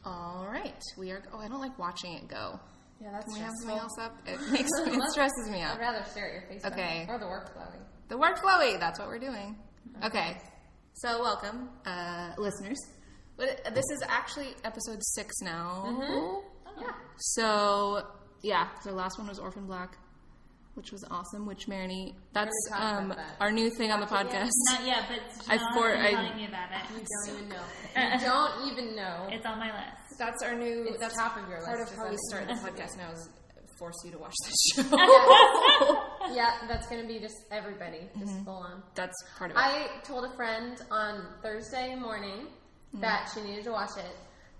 All right. We are... Oh, I don't like watching it go. Yeah, that's Can we have stressful. something else up? It stresses me out. I'd rather stare at your face. Okay. Or the work flowy. The work flowy. That's what we're doing. Okay. So, welcome, listeners. But this is actually episode 6 now. Mm-hmm. Oh. Yeah. So, yeah. So, last one was Orphan Black, which was awesome. Which Merany, that's that. our new thing on the podcast. Not yet, but Janelle is telling me about it. You don't even know. You don't even know. It's on my list. That's our new. It's that's top of your part list. of how we start the podcast now is force you to watch this show. Yeah, that's going to be just everybody, just full on. That's part of it. I told a friend on Thursday morning that she needed to watch it.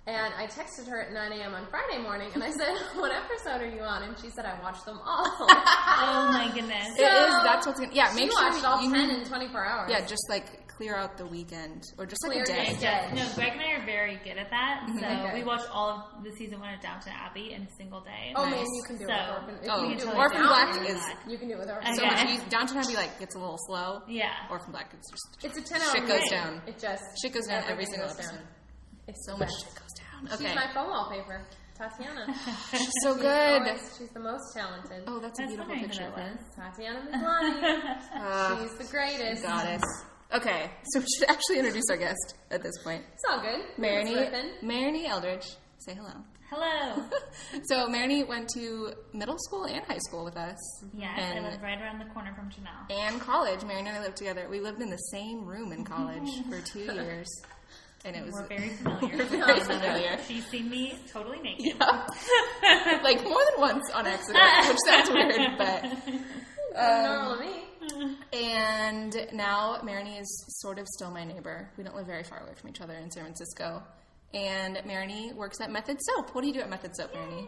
And I texted her at 9 a.m. on Friday morning, and I said, "What episode are you on?" And she said, "I watched them all." Oh my goodness! It is. That's what's gonna. Yeah, make she sure watched all you 10 in 24 hours. Yeah, just like clear out the weekend or just like Clear a day. your day. No, Greg and I are very good at that. So Okay. we watched all of the season 1 of Downton Abbey in a single day. Oh Nice. man, you can do it So- with Orphan. If Oh, you can do it Orphan with Black Downton, is you can do it with Orphan. so Okay. much. Downton Abbey gets a little slow. Yeah. Orphan Black is just It's a 10-hour shit goes movie. down. It just Shit goes down every everything single goes down. episode. It's So the much best. shit goes down. She's Okay, my phone wallpaper, Tatiana. she's so good. She's the most talented. Oh, that's a That's beautiful funny picture. who that is. Tatiana Maslany. She's the greatest. Goddess. Okay, so we should actually introduce our guest at this point. It's all good. Merany Eldridge. Say hello. Hello. So Merany went to middle school and high school with us. Yes, and, I live right around the corner from Janelle. and college. Merany and I lived together. We lived in the same room in college for 2 years. And it was We're very familiar. We're very familiar. She's seen me totally naked. Yeah. Like more than once on accident, which sounds weird, but Normal to me. and now Merany is sort of still my neighbor. We don't live very far away from each other in San Francisco. And Merany works at Method Soap. What do you do at Method Soap, Merany?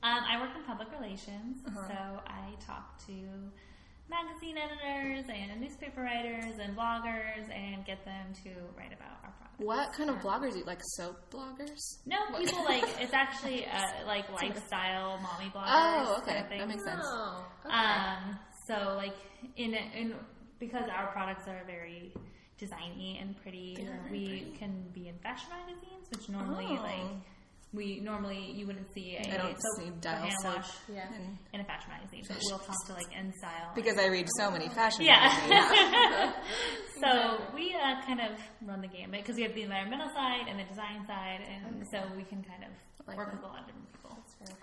I work in public relations, so I talk to magazine editors and newspaper writers and bloggers and get them to write about our products. What kind of bloggers do you like? Soap bloggers? No, people like, it's actually like lifestyle mommy bloggers. Oh, okay. Kind of thing. That makes sense. Oh, okay. So like in because our products are very designy and pretty, we can be in fashion magazines, which normally you wouldn't see I don't soap see or Dial hand Soap. wash Yeah. in a fashion magazine, but we'll talk to like InStyle. Because I read so many fashion Yeah. magazines. So we kind of run the gamut because we have the environmental side and the design side, and so we can kind of like work that. with a lot of different people.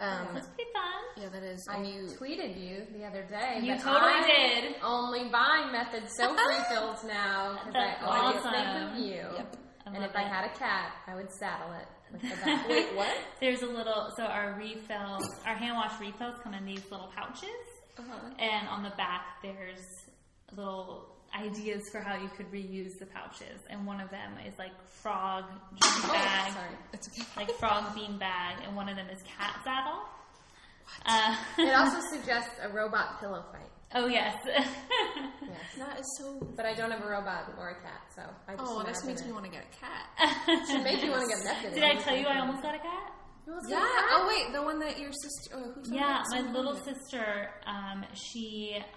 Um, It's pretty fun. yeah, that is. I And you, tweeted you the other day. You that totally I did. Only buy Method soap refills now because I That's always awesome. think of you. Yep. I And love if I it. had a cat, I would saddle it with the back. wait, what? There's a little, so our refills, our hand wash refills come in these little pouches, and on the back there's little ideas for how you could reuse the pouches, and one of them is like frog bean bag, Sorry. It's okay. like frog bean bag, and one of them is cat saddle. It also suggests a robot pillow fight. Oh yes. Yes. That is so. But I don't have a robot or a cat, so I just Oh, this imagine makes it. me want to get a cat. Should make you want to get Method. Did I tell you I almost got a cat? Yeah. Oh wait, the one that your sister. Oh, who's Yeah, that? my little sister,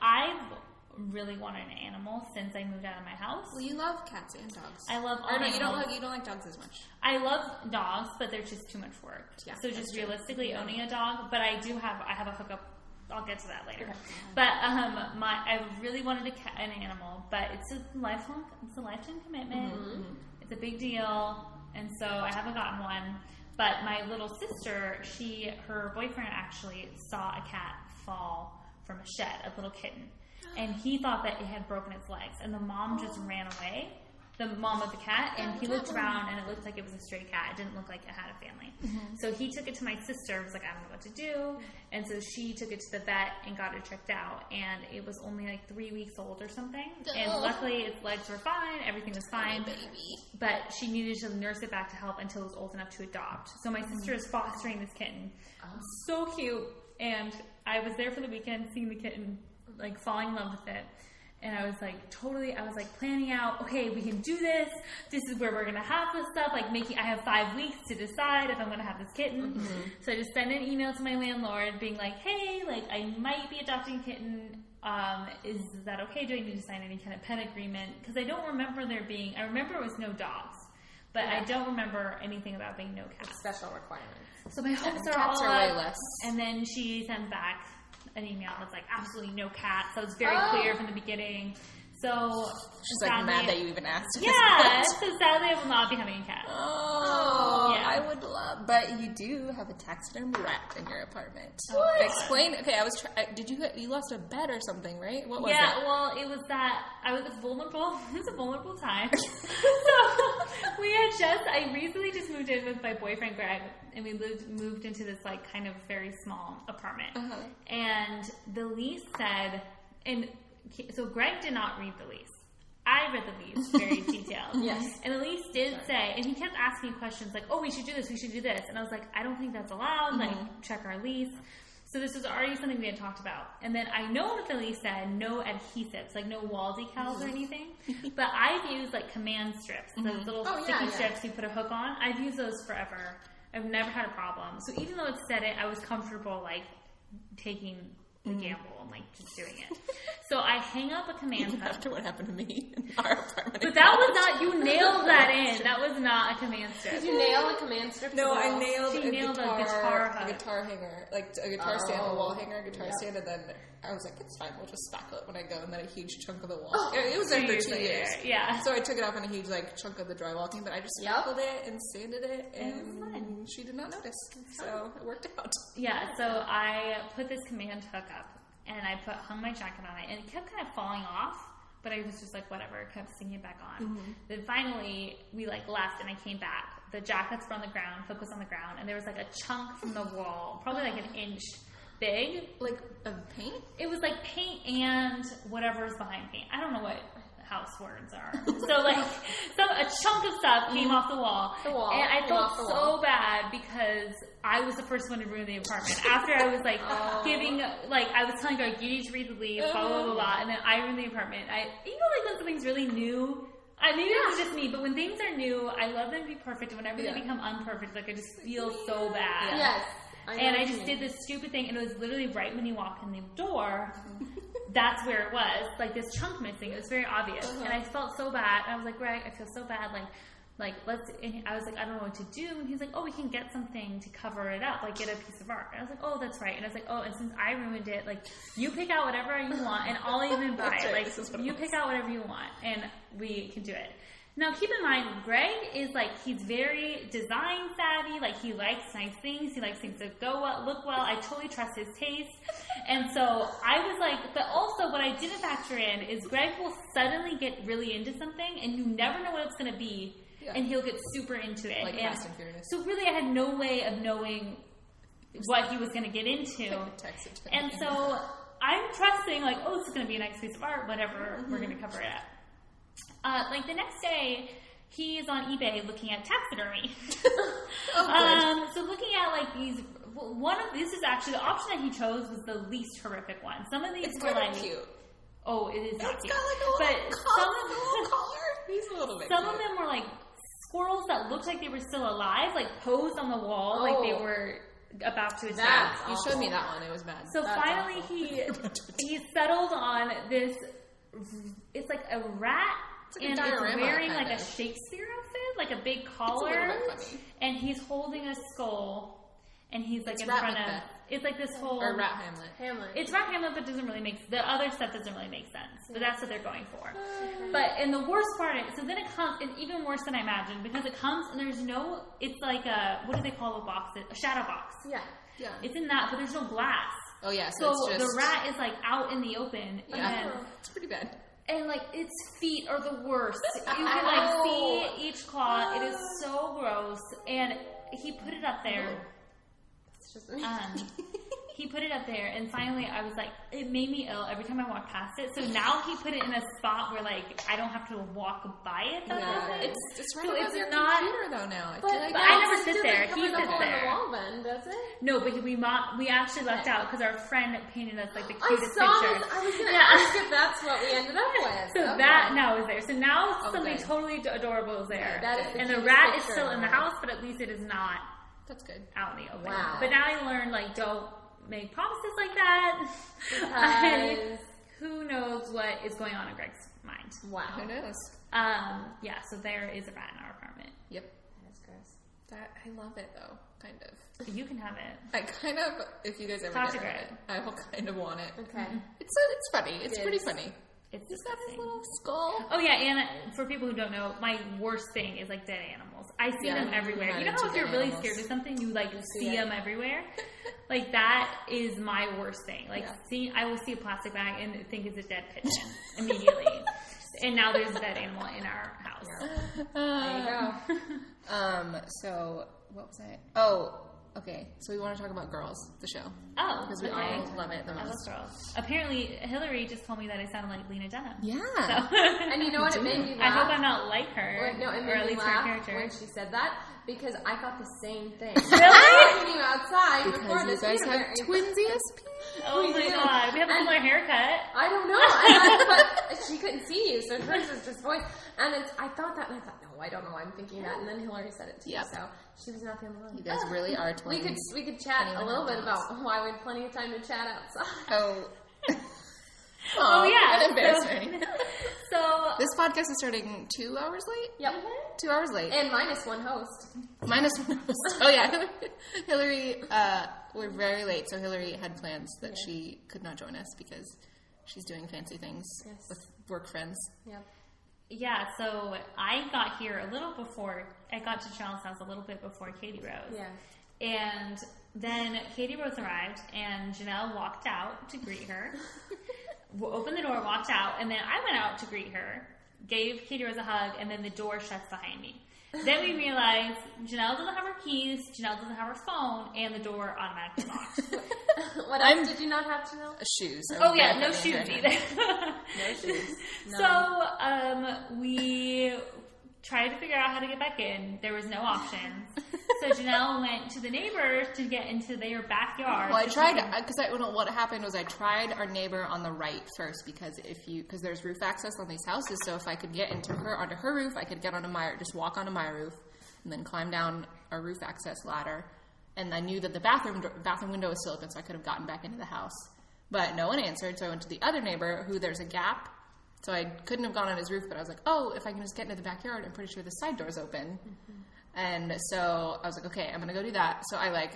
I've really wanted an animal since I moved out of my house. Well, you love cats and dogs. I love all Or no, you don't animals. like dogs as much. I love dogs, but they're just too much work. Yeah, So that's just true. realistically owning a dog, but I have a hookup. I'll get to that later. But I really wanted an animal, but it's a lifetime commitment. Mm-hmm. It's a big deal, and so I haven't gotten one. But my little sister, her boyfriend actually saw a cat fall from a shed, a little kitten, and he thought that it had broken its legs, and the mom just ran away. The mom of the cat, and he looked around, and it looked like it was a stray cat. It didn't look like it had a family. So he took it to my sister, was like, I don't know what to do. And so she took it to the vet and got it checked out, and it was only like 3 weeks old or something. And luckily, its legs were fine, everything was fine. But she needed to nurse it back to health until it was old enough to adopt. So my sister is fostering this kitten. So cute. And I was there for the weekend, seeing the kitten, like falling in love with it. And I was like planning out, okay, we can do this. This is where we're going to have this stuff. Like I have 5 weeks to decide if I'm going to have this kitten. So I just sent an email to my landlord being like, hey, like I might be adopting a kitten. Is that okay? Do I need to sign any kind of pet agreement? Because I don't remember I remember it was no dogs. But I don't remember anything about being no cats. Special requirements. So my hopes are cats all are way up. less. And then she sends back an email that's like, absolutely no cats. So it was very clear from the beginning. So she's like mad that you even asked. Yeah, so sadly I will not be having a cat. Oh, yeah. I would love, but you do have a taxidermy rat in your apartment. What? Explain. Okay, I was. You lost a bed or something, right? What was it? Yeah, well, it was that I was vulnerable. It was a vulnerable time. So I recently just moved in with my boyfriend Greg, and we moved into this like kind of very small apartment. And the lease said, so Greg did not read the lease. I read the lease, very detailed. Yes. And the lease did say, and he kept asking questions like, oh, we should do this, we should do this. And I was like, I don't think that's allowed. Like, check our lease. So this was already something we had talked about. And then I know that the lease said no adhesives, like no wall decals or anything. But I've used like command strips, those little sticky strips you put a hook on. I've used those forever. I've never had a problem. So even though it said it, I was comfortable like taking the gamble and like just doing it. So I hang up a command hook. After what happened to me in our apartment. But that was not, you nailed that in. That was not a command strip. Did you nail a command strip? No, I nailed a guitar hook. A guitar hanger, like a guitar stand, a wall hanger, a guitar stand, and then I was like, it's fine, we'll just spackle it when I go, and then a huge chunk of the wall. It was there for 2 years. Yeah. So I took it off in a huge like chunk of the drywall thing, but I just spackled it and sanded it, and she did not notice. So it worked out. Yeah, so I put this command hook up, and I hung my jacket on it, and it kept kind of falling off, but I was just like, whatever, kept sticking it back on. Then finally, we like left, and I came back. The jackets were on the ground, hook was on the ground, and there was like a chunk from the wall, probably like an inch big. Like of paint? It was like paint and whatever's behind paint. I don't know what house words are. So like, a chunk of stuff came off the wall. And I felt so bad because I was the first one to ruin the apartment. After I was like giving, like I was telling her, you need to read the lease, blah, blah, blah, blah, and then I ruined the apartment. You know, like when something's really new, maybe it was just me, but when things are new, I love them to be perfect, and whenever they become unperfect, like I just feel so bad. Yes. I just did this stupid thing, and it was literally right when you walk in the door. That's where it was. Like this chunk missing. It was very obvious, and I felt so bad. And I was like, Greg, I feel so bad. Like let's. And I was like, I don't know what to do. And he's like, oh, we can get something to cover it up. Like get a piece of art. And I was like, oh, that's right. And I was like, oh, and since I ruined it, like you pick out whatever you want, and I'll even buy it. Like you pick out whatever you want, and we can do it. Now, keep in mind, Greg is like, he's very design savvy. Like, he likes nice things. He likes things that go well, look well. I totally trust his taste. And so I was like, but also what I didn't factor in is Greg will suddenly get really into something, and you never know what it's going to be, and he'll get super into it. Like Fast and Furious. So really, I had no way of knowing what he was going to get into. And so I'm trusting, like, oh, this is going to be a nice piece of art, whatever, we're going to cover it up. Like the next day, he is on eBay looking at taxidermy. So looking at like these, this is actually the option that he chose was the least horrific one. Some of these were like cute. Oh, it is not cute. Got like a little collar. He's a little bit. Some of them were like squirrels that looked like they were still alive, like posed on the wall, like they were about to attack. You showed me that one. It was bad. So finally, he settled on this. It's like a rat. Like and it's wearing like a Shakespeare outfit, like a big collar, and he's holding a skull, and he's like in front of. It's like this whole or Rat Hamlet. It's Rat Hamlet, but doesn't really make the other stuff doesn't really make sense. But that's what they're going for. And the worst part is, so then it comes. It's even worse than I imagined because it comes and there's no. It's like a what do they call a box? A shadow box. Yeah. It's in that, but there's no glass. Oh yeah. So it's just, the rat is like out in the open. Yeah. And it's pretty bad. And like its feet are the worst. You can like see each claw. It is so gross. And he put it up there. It's just he put it up there, and finally I was like, it made me ill every time I walked past it. So now he put it in a spot where like I don't have to walk by it. It's right above your not, computer though now. But I never sit there. He sits there. there. The wall then, does it? No, but we actually left out because our friend painted us like the cutest I saw pictures. This. I was going to ask if that's what we ended up with. So that now is there. So now something totally adorable is there. Yeah, and the rat is still in the house, but at least it is not. That's good. Out in the open. Wow. But now I learned like don't make promises like that. Because who knows what is going on in Greg's mind. Wow. Who knows? So there is a rat in our apartment. Yep. I love it though, kind of. You can have it. I kind of, if you guys ever Talk get to it, I will kind of want it. Okay. It's funny. It's pretty funny. It's He's got his disgusting. little skull. Oh yeah, and for people who don't know, my worst thing is like dead animals. I see them everywhere. You know how if you're really scared of something, you like see them everywhere? Like that is my worst thing. Like I will see a plastic bag and think it's a dead pigeon immediately. And now there's a dead animal in our house. There you go. So what was I? Oh, okay. So we want to talk about Girls, the show. Oh, because we okay. all love it the I love most. Girls. Apparently, Hillary just told me that I sounded like Lena Dunham. Yeah. So. And you know what? It made me I laugh. hope I'm not like her. No, it or made at me least her laugh character. when she said that because I thought the same thing. Really? Talking to you outside before Because you this. guys we have had a twins ESP. Oh my god, we have a similar haircut. I don't know, but she couldn't see you, so hers was just voice. And I thought that, and I thought, no, I don't know why I'm thinking that. And then Hillary said it to you, so she was not the only one. You guys really are twins. We could chat a little bit about why we had plenty of time to chat outside. Oh. Oh yeah. What embarrassing. So This podcast is starting 2 hours late? Yep. 2 hours late. And minus one host. Minus one host. Oh yeah. Hillary, we're very late, so Hillary had plans that she could not join us because she's doing fancy things with work friends. Yep. yeah, so I got here a little before. I got to Janelle's house a little bit before Katie Rose. Yeah. And then Katie Rose arrived, and Janelle walked out to greet her. Opened the door, walked out, and then I went out to greet her, gave Katie Rose a hug, and then the door shuts behind me. Then we realized Janelle doesn't have her keys, Janelle doesn't have her phone, and the door automatically locked. What else did you not have to know? Shoes. Oh yeah, no shoes either. No shoes. No. So we tried to figure out how to get back in. There was no options. So Janelle went to the neighbors to get into their backyard. Well, I tried because what happened was I tried our neighbor on the right first because there's roof access on these houses, so if I could get onto her roof, I could get onto just walk onto my roof and then climb down our roof access ladder. And I knew that the bathroom window was still open, so I could have gotten back into the house. But no one answered, so I went to the other neighbor who there's a gap. So I couldn't have gone on his roof, but I was like, oh, if I can just get into the backyard, I'm pretty sure the side door's open. Mm-hmm. And so I was like, okay, I'm going to go do that. So I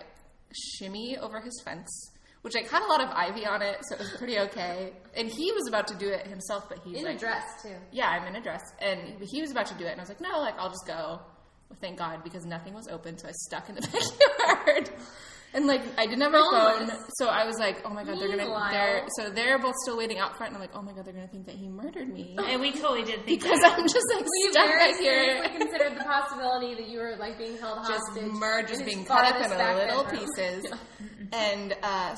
shimmy over his fence, which had a lot of ivy on it, so it was pretty okay. And he was about to do it himself, but he's in a dress, too. Yeah, I'm in a dress. And he was about to do it, and I was like, no, I'll just go. Well, thank God, because nothing was open, so I was stuck in the backyard. And I didn't have my phone, so I was like, oh my God, they're both still waiting out front, and I'm like, oh my God, they're gonna think that he murdered me. And we totally did think because that. I'm just we stuck very back here. seriously considered the possibility that you were being held hostage. Just being cut up into little pieces. And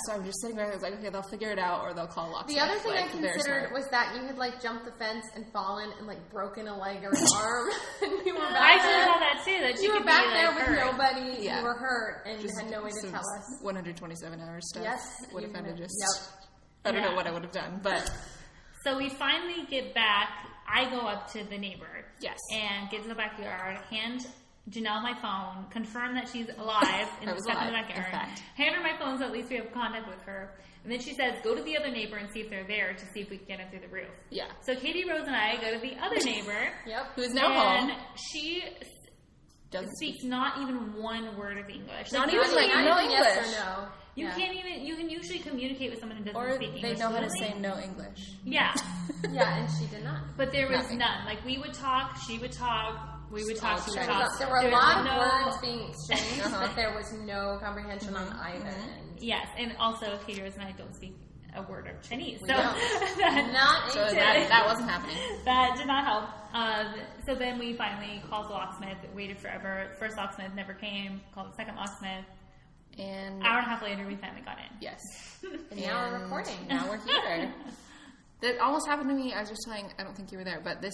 so I'm just sitting there, I was like, okay, they'll figure it out, or they'll call locksmith. The other thing I considered was that you had jumped the fence and fallen and broken a leg or an arm. And you were back I thought that too, that you could were back be, there with hurt. nobody, Yeah. you were hurt, and just had no way to tell us. 127 hours stuff. Yes. Would have kind of just... Yep. I don't know what I would have done, but... So we finally get back. I go up to the neighbor. Yes. And get to the backyard, hand Janelle my phone, confirm that she's alive in the backyard. In fact. Hand her my phone so at least we have contact with her. And then she says, go to the other neighbor and see if they're there to see if we can get in through the roof. Yeah. So Katie Rose and I go to the other neighbor. Yep. Who is now home. And she speaks speak. not even one word of English. Not even no English. Yes or no. You can't even, you can usually communicate with someone who doesn't or speak English. Or they know how to fluently. say no English. Yeah. Yeah, and she did not. But there was Nothing. none. We would talk, she would talk, we would talk, she would talk. There were a lot of words being exchanged, Uh-huh. but there was no comprehension on either end. Yes, and also Katie Rose and I don't speak a word of Chinese. We So don't. Not So that wasn't happening. that did not help. So then we finally called the locksmith, waited forever. The first locksmith never came, called the second locksmith. And Hour and a half later, we finally got in. yes. And now we're recording. Now we're here. That almost happened to me. I was just telling, I don't think you were there, but this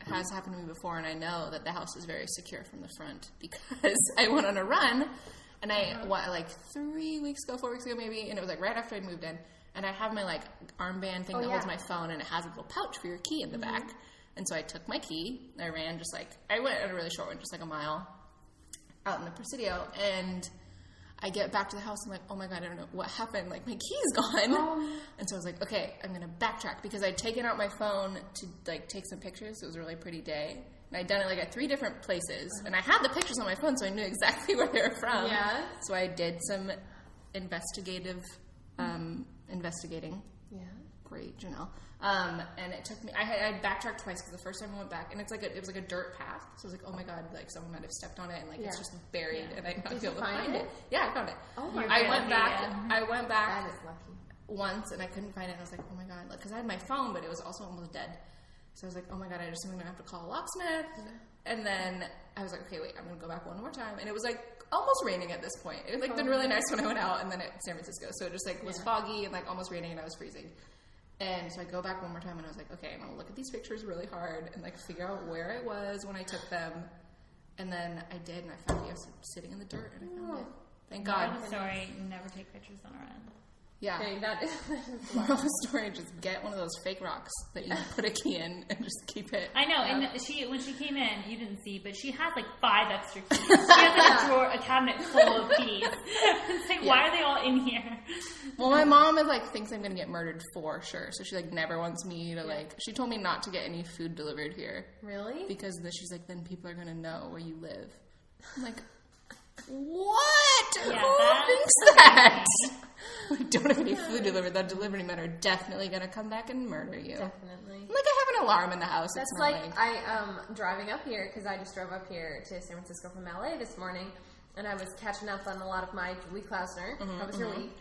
has happened to me before, and I know that the house is very secure from the front because I went on a run, and I, 3 weeks ago, 4 weeks ago maybe, and it was right after I'd moved in, and I have my armband thing that holds my phone, and it has a little pouch for your key in the back, and so I took my key, I ran I went at a really short one, just a mile out in the Presidio, and I get back to the house, I'm like, oh my God, I don't know what happened. My key's gone. And so I was like, okay, I'm going to backtrack because I'd taken out my phone to take some pictures. It was a really pretty day. And I'd done it like at 3 different places. And I had the pictures on my phone, so I knew exactly where they were from. Yeah. So I did some investigating. Yeah. Great, Janelle. And it took me, I backtracked twice because the first time I went back, and it was like a dirt path. So I was like, oh my God, like someone might have stepped on it, and like it's just buried, and I not be able to find it. Yeah, I found it. Oh my God. I went back That is lucky. once, and I couldn't find it. And I was like, oh my God, because I had my phone, but it was also almost dead. So I was like, oh my God, I just am going to have to call a locksmith. And then I was like, okay, wait, I'm going to go back one more time. And it was like almost raining at this point. It had like been really nice when I went out, and then at San Francisco. So it just like was foggy and like almost raining, and I was freezing. And so I go back one more time, and I was like, okay, I'm going to look at these pictures really hard and like figure out where I was when I took them. And then I did, and I found it. I was sitting in the dirt, and I found it. Thank God. I'm sorry, never take pictures on our end. Yeah. Okay, that is Moral of the story, just get one of those fake rocks that you put a key in and just keep it. I know, and when she came in, you didn't see, but she has like 5 extra keys. She has like a cabinet full of keys. It's like, why are they all in here? Well, my mom is like, thinks I'm going to get murdered for sure. So she like never wants me to like, she told me not to get any food delivered here. Really? Because she's like, then people are going to know where you live. I'm like, what? Yeah, Who thinks that? We don't have any food delivered. That delivery men are definitely going to come back and murder you. Definitely. Like, I have an alarm in the house. That's it's not like I driving up here, because I just drove up here to San Francisco from LA this morning, and I was catching up on a lot of my Week Klausner. How was your week?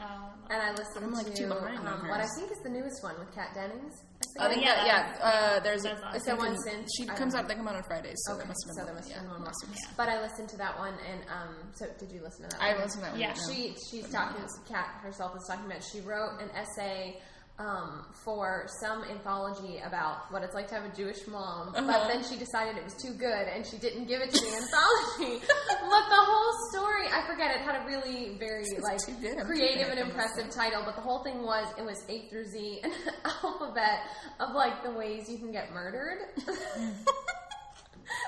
And I listened like 2 behind on what I hers. think is the newest one with Kat Dennings. I think there's that's awesome. Is there one since? She comes out, they come out on Fridays, so Okay, there must have been one last week. But I listened to that one, and so did you listen to that I one? listened to that one. Yeah. She's talking, Kat herself was talking about, she wrote an essay for some anthology about what it's like to have a Jewish mom, but then she decided it was too good and she didn't give it to the anthology. But the whole story, I forget, it had a really very creative and impressive title, but the whole thing was, it was A through Z, an alphabet of like the ways you can get murdered.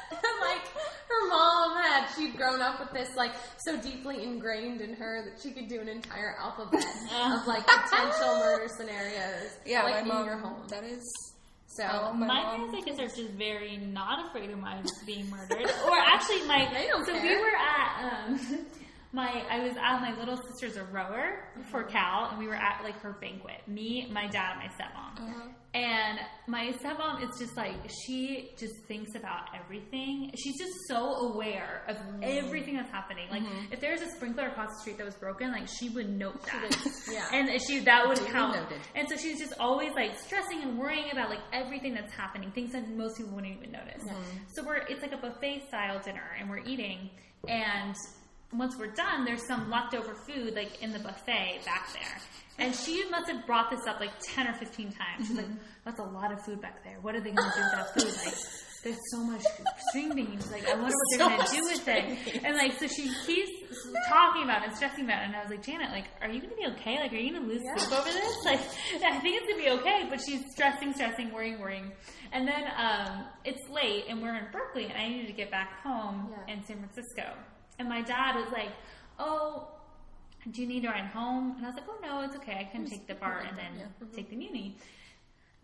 And like her mom she'd grown up with this like so deeply ingrained in her that she could do an entire alphabet of like potential murder scenarios. Yeah, like my in mom, your home. That is. So my parents, I guess, are just very not afraid of my being murdered. Or actually, They don't care. we were at I was at my little sister's a rower for Cal, and we were at like her banquet. Me, my dad, and my stepmom. And my stepmom is just like, she just thinks about everything. She's just so aware of everything that's happening. Like, if there's a sprinkler across the street that was broken, like, she would note that. Yeah. And that would count. Noted. And so she's just always, like, stressing and worrying about, like, everything that's happening, things that most people wouldn't even notice. So it's like a buffet-style dinner, and we're eating, and once we're done, there's some leftover food, like, in the buffet back there. And she must have brought this up like 10 or 15 times. She's like, that's a lot of food back there. What are they going to do with that food? Like, there's so much string beans. Like, I wonder what they're going to do with it. And like, so she keeps talking about it and stressing about it. And I was like, Janet, like, are you going to be okay? Like, are you going to lose sleep over this? Like, I think it's going to be okay. But she's stressing, worrying. And then it's late, and we're in Berkeley, and I needed to get back home in San Francisco. And my dad was like, oh, do you need to ride home? And I was like, oh no, it's okay. I can take the BART and then take the Muni.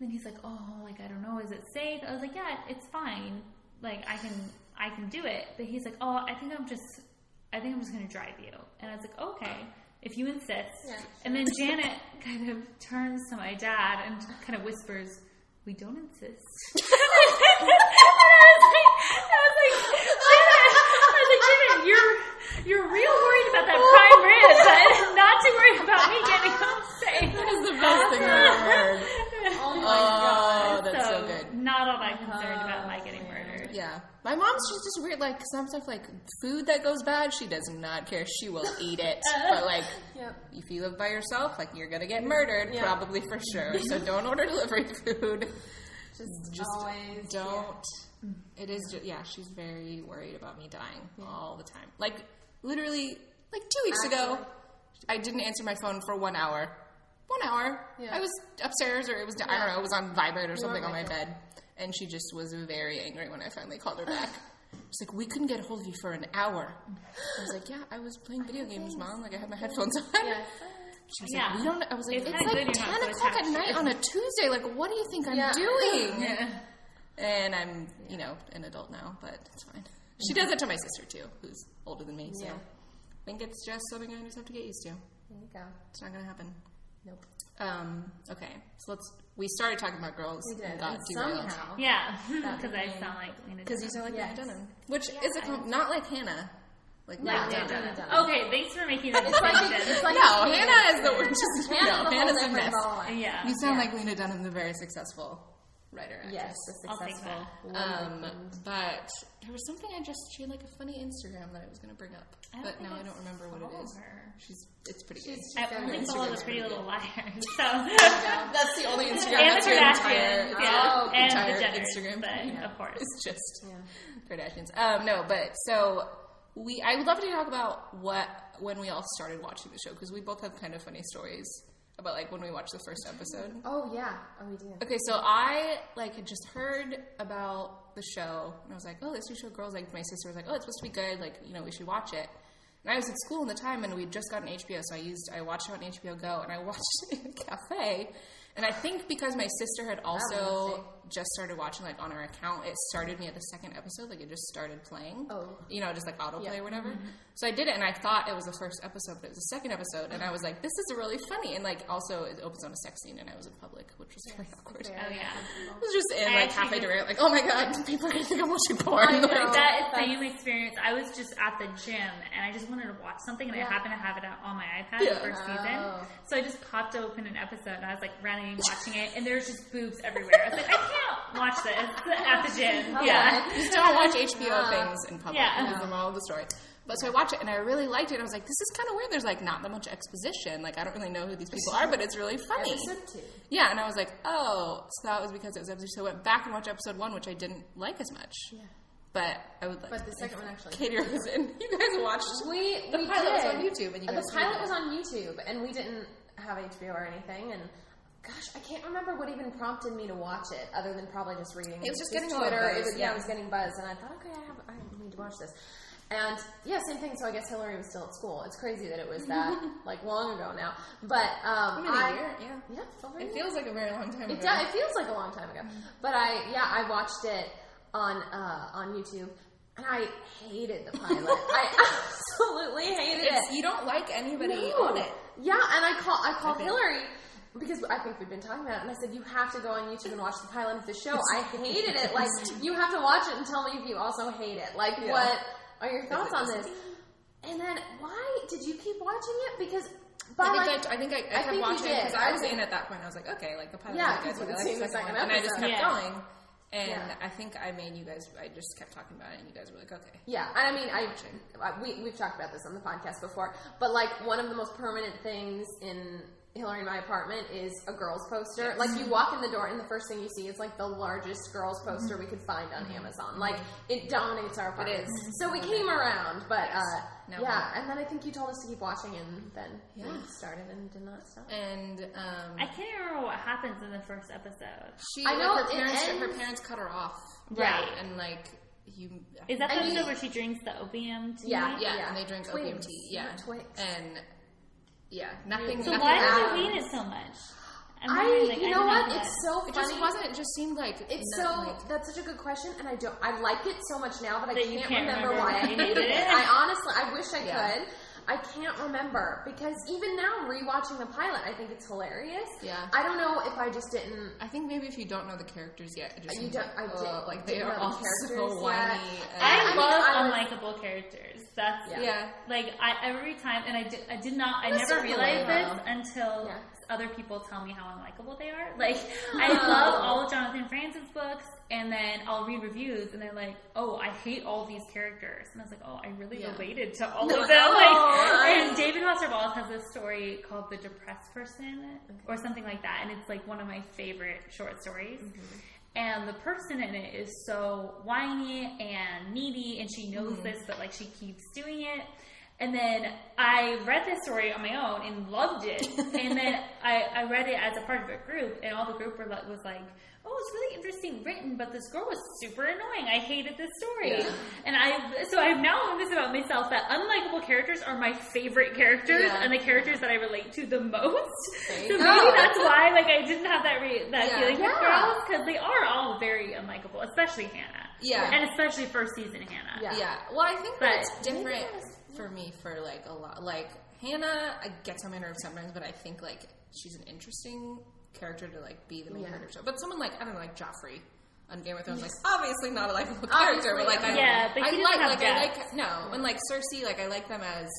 And then he's like, oh, like, I don't know, is it safe? I was like, yeah, it's fine. Like, I can do it. But he's like, oh, I think I'm just going to drive you. And I was like, okay, if you insist. Yeah. And then Janet kind of turns to my dad and kind of whispers, we don't insist. And I was like, Janet, you're real worried about that prime rib, but not too worried about me getting home safe. That is the best thing I've ever heard. Oh my god. That's so good. Not all that concerned about my getting murdered. Yeah. My mom's just weird, like, some stuff, like, food that goes bad, she does not care. She will eat it. But, like, if you live by yourself, like, you're going to get murdered, probably for sure. So don't order delivery food. Just always don't. It is just, she's very worried about me dying all the time. Like, literally, like 2 weeks ago, I didn't answer my phone for 1 hour. 1 hour. Yeah. I was upstairs, or it was, I don't know, it was on vibrate or something on my bed. And she just was very angry when I finally called her back. She's like, we couldn't get a hold of you for an hour. I was like, yeah, I was playing video games, Mom. Like, I had my headphones on. Yeah. She was like, we don't, I was like, it's like good 10 o'clock at night on a Tuesday. Like, what do you think I'm doing? And I'm, you know, an adult now, but it's fine. She does it to my sister, too, who's older than me, so I think it's just something I just have to get used to. There you go. It's not going to happen. Nope. Okay, so we started talking about girls. We did. And got Somehow. Yeah, because I sound like Lena Dunham. Because you sound like Lena Dunham. Which is not like Hannah. Like Lena Dunham. Dunham. Okay, thanks for making that It's like distinction. No, Hannah is the word. Hannah's Hannah's a mess. Yeah. You sound like Lena Dunham, the very successful writer. Actress. Yes, the I'll take successful. But there was something she had like a funny Instagram that I was going to bring up, but now I don't remember what it is. It's pretty good. I only follow the Pretty Little Liars, so That's the only Instagram. and That's the your Kardashians, entire, and entire the Jenners, Instagram. but of course, It's just Kardashians. No, but so I would love to talk about when we all started watching the show, because we both have kind of funny stories about like when we watched the first episode. Oh yeah, we did. Okay, so I like had just heard about the show, and I was like, oh, this new show, Girls. Like my sister was like, oh, it's supposed to be good. Like, you know, we should watch it. And I was at school in the time, and we'd just gotten HBO, so I watched it on HBO Go, and I watched it in a cafe. And I think because my sister had also just started watching, like, on her account, it started me at the second episode. Like, it just started playing. Oh. You know, just, like, autoplay or whatever. Mm-hmm. So I did it, and I thought it was the first episode, but it was the second episode. And I was like, this is really funny. And, like, also, it opens on a sex scene, and I was in public, which was very awkward. oh yeah. I was just in, like, halfway through it, like, oh, my God, people are going to think I'm watching porn. Like, That same experience. I was just at the gym, and I just wanted to watch something, and I happened to have it on my iPad the first season. So I just popped open an episode, and I was, like, randomly watching it, and there's just boobs everywhere. I was like, I can't watch this at the gym. Yeah. Just don't watch HBO things in public. Yeah. Is the moral of the story. But so I watched it, and I really liked it. I was like, this is kind of weird. There's, like, not that much exposition. Like, I don't really know who these people are, but it's really funny. Episode 2. Yeah, and I was like, oh, so that was because it was episode 2. So I went back and watched episode 1, which I didn't like as much. Yeah. But I would like. But the second one actually. Katie was in. You guys watched. The pilot was did. on YouTube, and you guys. The pilot was on YouTube, and we didn't have HBO or anything, and. Gosh, I can't remember what even prompted me to watch it, other than probably just reading. It was just his getting Twitter. a lot of buzz, It was getting buzz, and I thought, okay, I need to watch this. And yeah, same thing. So I guess Hillary was still at school. It's crazy that it was that like long ago now. But a year, it feels like a very long time ago. It feels like a long time ago. But I watched it on YouTube. And I hated the pilot. I absolutely hated it. You don't like anybody on it. Yeah, and I called Hillary. Because I think we've been talking about it, and I said, you have to go on YouTube and watch the pilot of the show. I hated it. Like, you have to watch it and tell me if you also hate it. Like, what are your thoughts on this? And then, why did you keep watching it? Because, I think I kept watching it because I was in at that point. I was like, okay, like the pilot. Yeah, because we've seen the second episode. And I just kept going. And I think I made you guys, I just kept talking about it, and you guys were like, okay. Yeah, and I mean, we've talked about this on the podcast before, but like, one of the most permanent things in Hillary and my apartment is a girls poster. Yes. Like, you walk in the door and the first thing you see is like the largest girls poster we could find on Amazon. Like, it dominates our apartment. It is. So we came around, but and then I think you told us to keep watching, and then we started and did not stop. And I can't remember what happens in the first episode. Her parents cut her off. Right. And like, is that the episode where she drinks the opium tea? Yeah, and they drink opium tea. Yeah. And nothing. So nothing why did you hate it so much? You know what? It's so funny. It just wasn't. It just seemed like that's such a good question, and I like it so much now, but I can't remember why I hated it. I wish I could. I can't remember, because even now, rewatching the pilot, I think it's hilarious. Yeah. I don't know if I just didn't. I think maybe if you don't know the characters yet, it just you don't. I did. Like, they are all so whiny. I love unlikable characters. That's like, every time, and I did not. I never realized this until other people tell me how unlikable they are. Like, I love all of Jonathan Franzen's books, and then I'll read reviews, and they're like, "Oh, I hate all these characters," and I was like, "Oh, I really related to all of them." And David Foster Wallace has this story called "The Depressed Person" or something like that, and it's like one of my favorite short stories. And the person in it is so whiny and needy, and she knows this, but like, she keeps doing it. And then I read this story on my own and loved it. And then I read it as a part of a group, and all the group was like, oh, it's really interesting written, but this girl was super annoying. I hated this story. Yeah. And I've now learned this about myself, that unlikable characters are my favorite characters and the characters that I relate to the most. So maybe that's why I didn't have that feeling with girls, because they are all very unlikable, especially Hannah. Yeah. And especially first season Hannah. Yeah. Well, I think that's different for me for a lot. Hannah, I get on my nerves sometimes, but I think she's an interesting character to be the main character of the show. But someone I don't know, Joffrey on Game of Thrones, obviously not a likable character, but Cersei, I like them as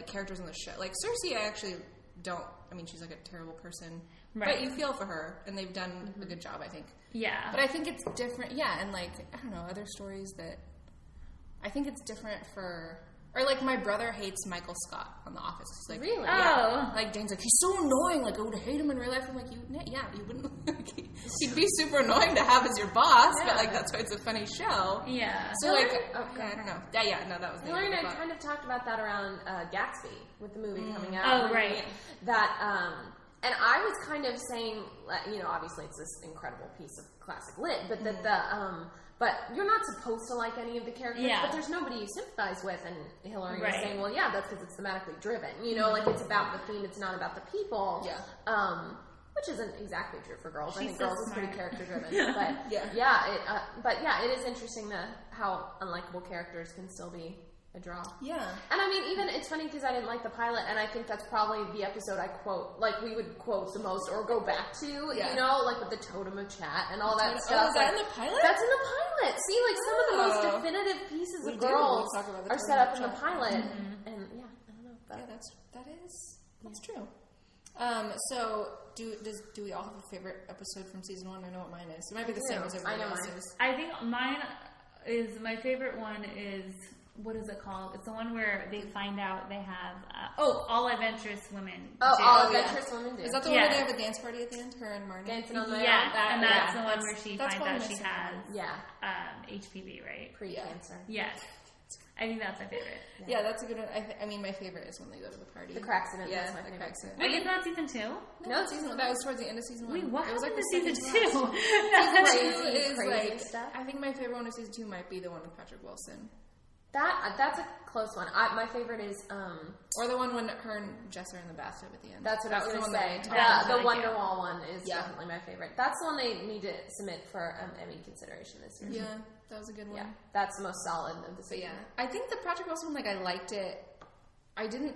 characters on the show. Cersei, I actually don't. I mean, she's a terrible person, but you feel for her, and they've done a good job, I think. Yeah. But I think it's different. Yeah, and I don't know, other stories that I think it's different for. Or my brother hates Michael Scott on The Office. He's really? Yeah. Dane's he's so annoying. I would hate him in real life. I'm you wouldn't. He'd be super annoying to have as your boss, but that's why it's a funny show. Yeah. So I don't know. Yeah. No, that was. Hillary and I kind of talked about that around Gatsby with the movie coming out. Oh, right. That and I was kind of saying, obviously it's this incredible piece of classic lit, but that but you're not supposed to like any of the characters, but there's nobody you sympathize with, and Hillary was saying, well, that's because it's thematically driven. It's about the theme, it's not about the people. Yeah. Which isn't exactly true for girls. I think girls is pretty character driven. But it is interesting how unlikable characters can still be a draw. Yeah. And I mean, even it's funny because I didn't like the pilot, and I think that's probably the episode I quote, we would quote the most or go back to, with the totem of chat and all that stuff. Oh, is that in the pilot? That's in the pilot. See, some of the most definitive pieces of girls are set up in the pilot. Mm-hmm. And I don't know. That's true. So do we all have a favorite episode from season 1? I know what mine is. It might be the same as everybody else's. I think mine is, my favorite one is, what is it called? It's the one where they find out they have all adventurous women. All adventurous women do. Is that the one where they have a dance party at the end? Her and Merany dancing on the and that's the one where she finds out she has HPV, right? Pre-cancer. Yes. I think that's my favorite. Yeah, that's a good one. I mean, my favorite is when they go to the party. The Cracksident. Yeah, my favorite. Wait, is that season 2? No, it's season 1. That was towards the end of season 1. Wait, what? It was the season 2? Season 2 is stuff. I think my favorite one of season 2 might be the one with Patrick Wilson. That's a close one. My favorite is or the one when her and Jess are in the bathtub at the end. That's what I was going to say. The Wonderwall one is definitely my favorite. That's the one they need to submit for Emmy consideration this year. Yeah, that was a good one. Yeah, that's the most solid of the season. I think the Patrick Wilson one, I liked it. I think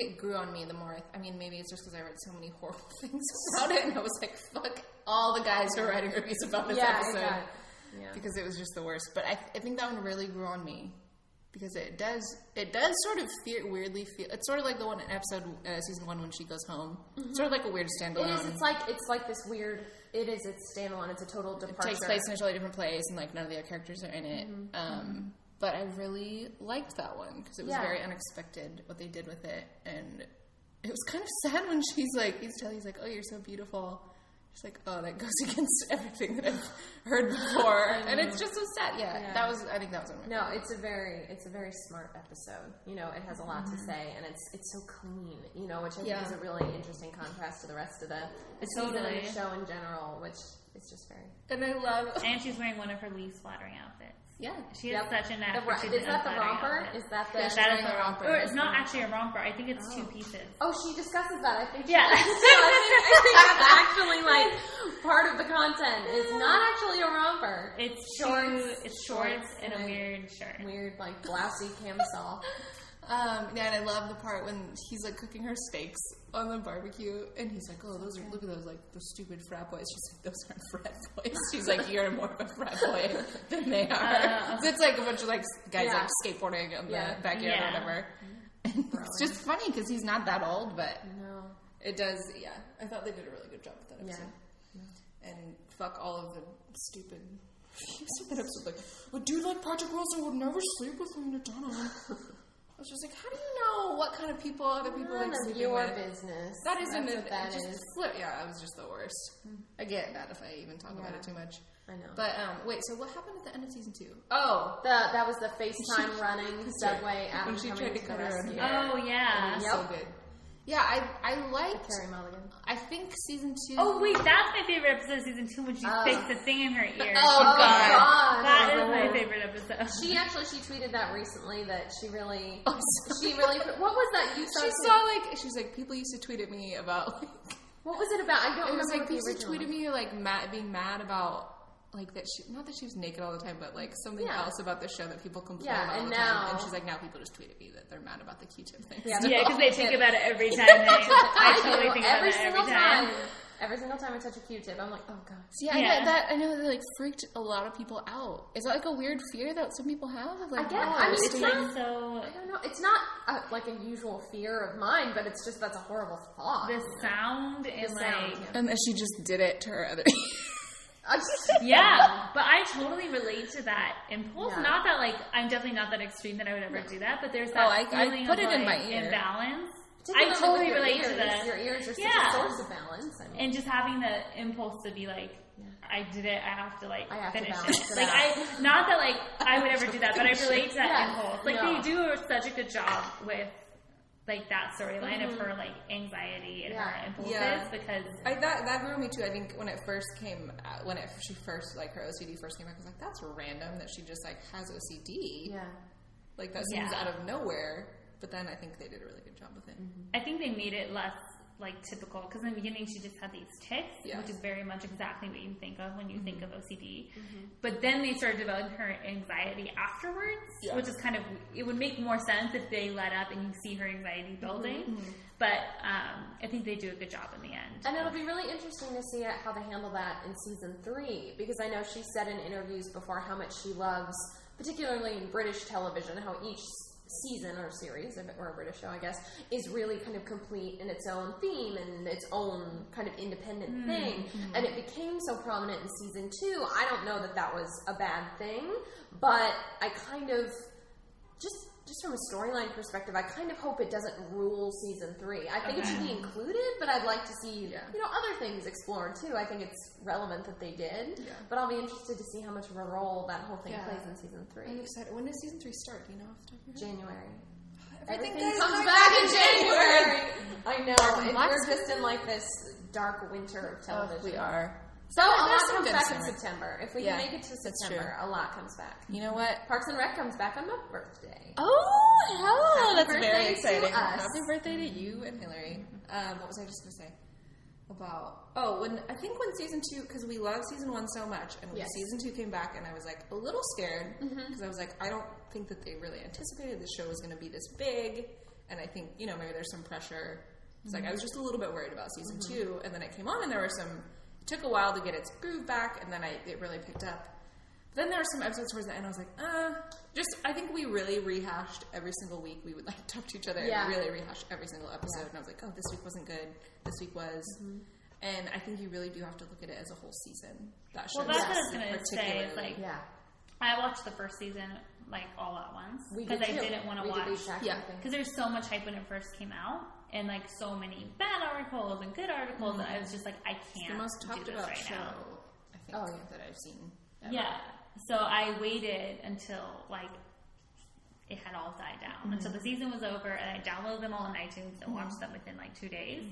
it grew on me the more. I mean, maybe it's just because I read so many horrible things about it, and I was fuck all the guys who are writing reviews about this episode. Yeah. Because it was just the worst. But I think that one really grew on me because it does sort of weirdly feel. It's sort of like the one in episode season 1 when she goes home. Mm-hmm. Sort of like a weird standalone. It is. It's like this weird. It is. It's standalone. It's a total departure. It takes place in a totally different place, and none of the other characters are in it. Mm-hmm. But I really liked that one because it was very unexpected what they did with it, and it was kind of sad when he's oh, you're so beautiful. It's that goes against everything that I've heard before, and it's just so sad. Yeah. I think that was one of my favorites. It's a very smart episode. It has a lot to say, and it's so clean. Which I think is a really interesting contrast to the rest of the season and the show in general, which is just very. And I love. And she's wearing one of her least flattering outfits. Yeah, she has such a knack. Is that the romper? Is that the? That is the romper. Or it's not actually a romper. I think it's 2 pieces. Oh, she discusses that. I think. I think that's actually part of the content. Is not actually a romper. It's shorts. It's shorts and a weird shirt. Weird blousy camisole. And I love the part when he's cooking her steaks on the barbecue, and he's like, "Oh, look at those those stupid frat boys." She's like, "Those aren't frat boys." She's like, "You're more of a frat boy than they are." So it's a bunch of guys skateboarding in the backyard or whatever. And it's just funny because he's not that old, but it does. Yeah, I thought they did a really good job with that episode. Yeah. And fuck all of the stupid. That episode a dude like Patrick Wilson would never sleep with Lena Dunham. I was just how do you know what kind of people other people like sleeping with? Your business. That isn't it. That is. Yeah, it was just the worst. I get that if I even talk about it too much. I know. But wait, so what happened at the end of season 2? Oh, that was the FaceTime running subway Adam when she coming tried to to cut the her own rescue. hair. Oh, yeah. It was Yep. so good. Yeah, I liked Carrie Mulligan. I think season 2. Oh, wait, that's my favorite episode of season 2 when she fixed the thing in her ear. Oh, God. That is my favorite episode. She tweeted that recently that she really what was that you saw? She saw she's like, people used to tweet at me about what was it about? I don't it was remember like the people original. tweeted me being mad about that she, not that she was naked all the time, but something else about the show that people complain about all the time. And she's like, now people just tweet at me that they're mad about the Q-tip thing. Yeah, because they think about it every time. I totally think about it every time. Every single time I touch a Q-tip, I'm like, oh god. See, I know that freaked a lot of people out. Is that a weird fear that some people have? I guess. I mean, it's not. So I don't know. It's not a usual fear of mine, but it's just that's a horrible thought. The sound and and then she just did it to her other. Yeah, but I totally relate to that impulse. Yeah. Not that I'm definitely not that extreme that I would ever do that, but there's that feeling I put of it in my ear. imbalance. I totally relate to that. Your ears are such a source of balance. I mean. And just having the impulse to be I did it. I have to finish balance it. it Not that I would ever do that, but I relate to that impulse. No. They do such a good job with that storyline of her anxiety and her impulses because that grew me too. I think when it first came, she first her OCD first came back, I was like, that's random that she just has OCD. Yeah, that seems out of nowhere. But then I think they did a really good job with it. I think they made it less typical because in the beginning she just had these tics, which is very much exactly what you think of when you think of OCD. But then they started developing her anxiety afterwards, which is it would make more sense if they let up and you see her anxiety building. But I think they do a good job in the end. And it'll be really interesting to see how they handle that in season 3 because I know she said in interviews before how much she loves, particularly in British television, how each season or series, if it were a British show, I guess, is really kind of complete in its own theme and its own kind of independent thing. And it became so prominent in season 2. I don't know that was a bad thing, but I kind of just from a storyline perspective, I kind of hope it doesn't rule season 3. I think it should be included, but I'd like to see other things explored too. I think it's relevant that they did, but I'll be interested to see how much of a role that whole thing plays in season 3. I'm excited. When does season 3 start? Do you know off the top of your head? January. Everything comes back in January. I know. We're just in this dark winter of television. We are. So a lot there's some comes good back in summer. September. If we can make it to September, a lot comes back. You know what? Parks and Rec comes back on my birthday. Oh, hell! That's birthday very to exciting. us. Happy birthday to you and Hillary. What was I just going to say? I think when season 2, because we love season 1 so much, and when season 2 came back, and I was a little scared, because I was I don't think that they really anticipated the show was going to be this big, and I think, maybe there's some pressure. It's I was just a little bit worried about season 2, and then it came on, and there were some, it took a while to get its groove back, and then it really picked up. But then there were some episodes towards the end, I was I think we really rehashed every single week. We would talk to each other and really rehash every single episode, and I was this week wasn't good, this week was. And I think you really do have to look at it as a whole season. That show. Well, that's what I was going to say. It's I watched the first season all at once because I didn't want to watch. Because there's so much hype when it first came out, and so many bad articles and good articles, and I was just I can't. It's the most talked do this about right show now. I think that I've seen. Ever. Yeah. So I waited until it had all died down until the season was over, and I downloaded them all on iTunes and watched them within 2 days.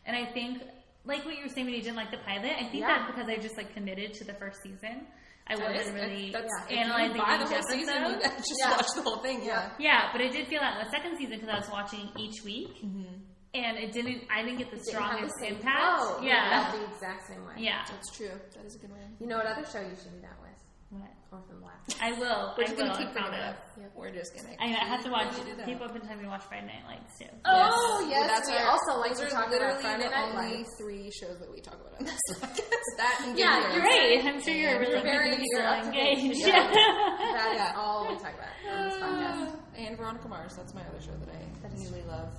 And I think. What you were saying when you didn't like the pilot, I think that's because I just committed to the first season. I wasn't really analyzing each episode. Season, you just watch the whole thing. Yeah, but I did feel that in the second season because I was watching each week, and I didn't get the strongest impact. Oh, yeah, the exact same way. Yeah, that's true. That is a good one. You know what other show you should do that with? What? Orphan Black. I will. We're just going to keep bringing it up. We're just going to. I have to watch. People have been telling me to watch Friday Night Lights too. Oh yes, that's we also like to talk about Friday Night only Lights. 3 shows that we talk about on this podcast. That and you're right. I'm sure you're really engaged. That is all we talk about on this podcast. And Veronica Mars. That's my other show that I really love.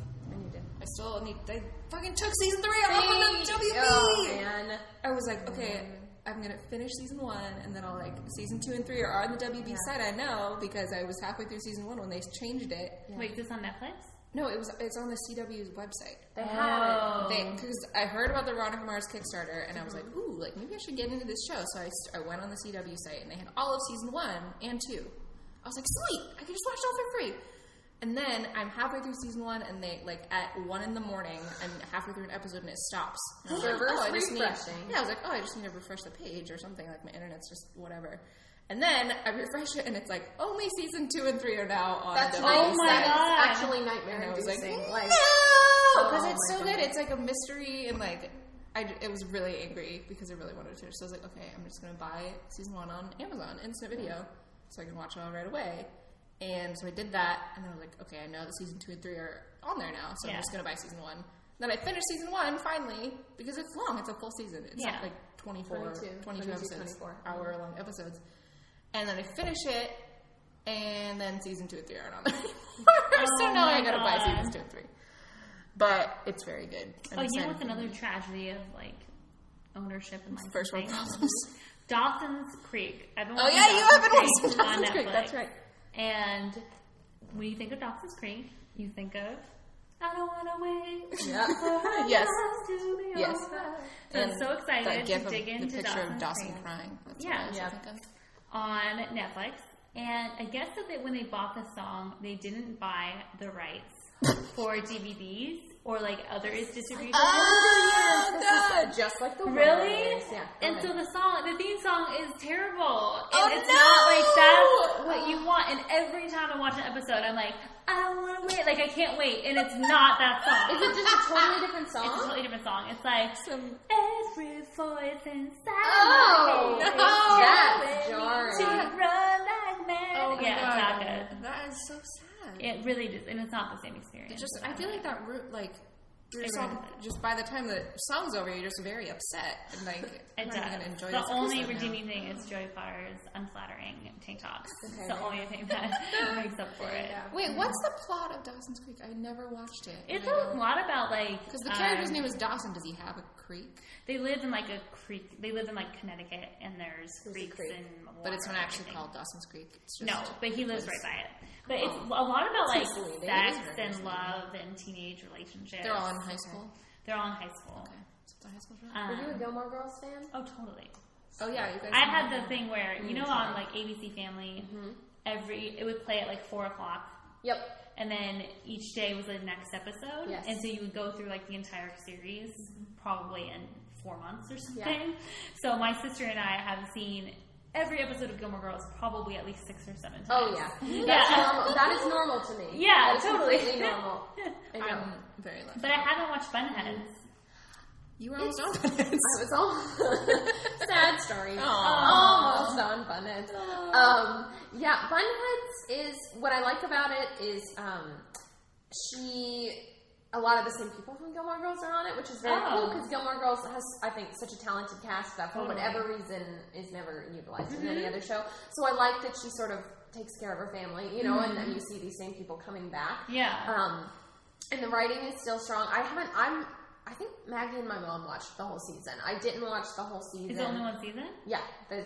I still need. They fucking took season 3 off of the WB. Oh man, I was okay. I'm going to finish season 1, and then I'll season 2 and 3 are on the WB site. I know because I was halfway through season 1 when they changed it. Wait, is this on Netflix? No, it's on the CW's website. They have it. Because I heard about the Veronica Mars Kickstarter, and I was like, ooh, like maybe I should get into this show. So I went on the CW site, and they had all of season 1 and 2. I was like, sweet, I can just watch it all for free. And then I'm halfway through season 1, and they at 1 a.m, I'm halfway through an episode, and it stops. And I was like, I was like, I just need to refresh the page or something. Like my internet's just whatever. And then I refresh it, and it's like only season 2 and 3 are now on. That's actually nightmare-inducing. No, because it's so good. It's like a mystery, and like it was really angry because I really wanted to finish. So I was like, okay, I'm just gonna buy season 1 on Amazon Instant Video, so I can watch it all right away. And so I did that, and then I was like, okay, I know that season 2 and 3 are on there now, so I'm just gonna buy season 1. Then I finished season 1 finally because it's long. It's a full season. It's not like 22 episodes, hour-long episodes. And then I finish it, and then season 2 and 3 aren't on there anymore. So now I gotta buy seasons 2 and 3. But it's very good. With another tragedy of like ownership and licensing. First world problems. Dawson's Creek. You have been watching Dawson's Creek. That's right. And when you think of Dawson's Creek, you think of I don't want to wait. Yeah. Yes. So And I'm so excited to dig into the picture of Dawson Creek. crying. That's Yeah. what I think of. On Netflix. And I guess that when they bought the song, they didn't buy the rights for DVDs or like other distribution. God. Just like the really? Yeah. And so the theme song is terrible. And Oh, it's no! not like that's what you want. And every time I watch an episode, I'm like, I don't want to wait. Like I can't wait. And it's not that song. Is it just a totally different song? It's a totally different song. It's like every voice inside. Oh, no, that's jarring. To run like mad. Oh my yeah, God. it's not good. That is so sad. It really is, and it's not the same experience. I feel like that just by the time the song's over, you're just very upset and like I'm not going to enjoy this. The only redeeming thing is Joey Potter's unflattering tank tops. Okay, it's the only thing that makes up for it. Wait, what's the plot of Dawson's Creek? I never watched it. It's a lot about like because the character's name is Dawson. Does he have a creek? They lived in like a creek. They lived in like Connecticut, and there's creeks and water. But it's not actually called Dawson's Creek. It's just no, but he lives right by it. But it's a lot about like sex and love and teenage relationships. They're all in high school. They're all in high school. Okay, so it's a high school show. Were you a Gilmore Girls fan? Oh, totally. Oh yeah, you guys. I had the thing where on like ABC Family, it would play at like 4:00. Yep. And then each day was the next episode. Yes. And so you would go through like the entire series, probably in 4 months or something. Yeah. So my sister and I have seen every episode of Gilmore Girls probably at least 6 or 7 times. Oh yeah, that's normal. That is normal to me. Yeah, that is totally completely normal. I know. I'm very lucky. But I haven't watched Bunheads. You were almost on Bunheads. I was all sad story. Aww. Almost on Bunheads. Yeah, Bunheads is what I like about it is a lot of the same people from Gilmore Girls are on it, which is very cool because Gilmore Girls has, I think, such a talented cast that for whatever reason is never utilized in any other show. So I like that she sort of takes care of her family, and then you see these same people coming back. Yeah. And the writing is still strong. I think Maggie and my mom watched the whole season. I didn't watch the whole season. Is it only one season? Yeah. It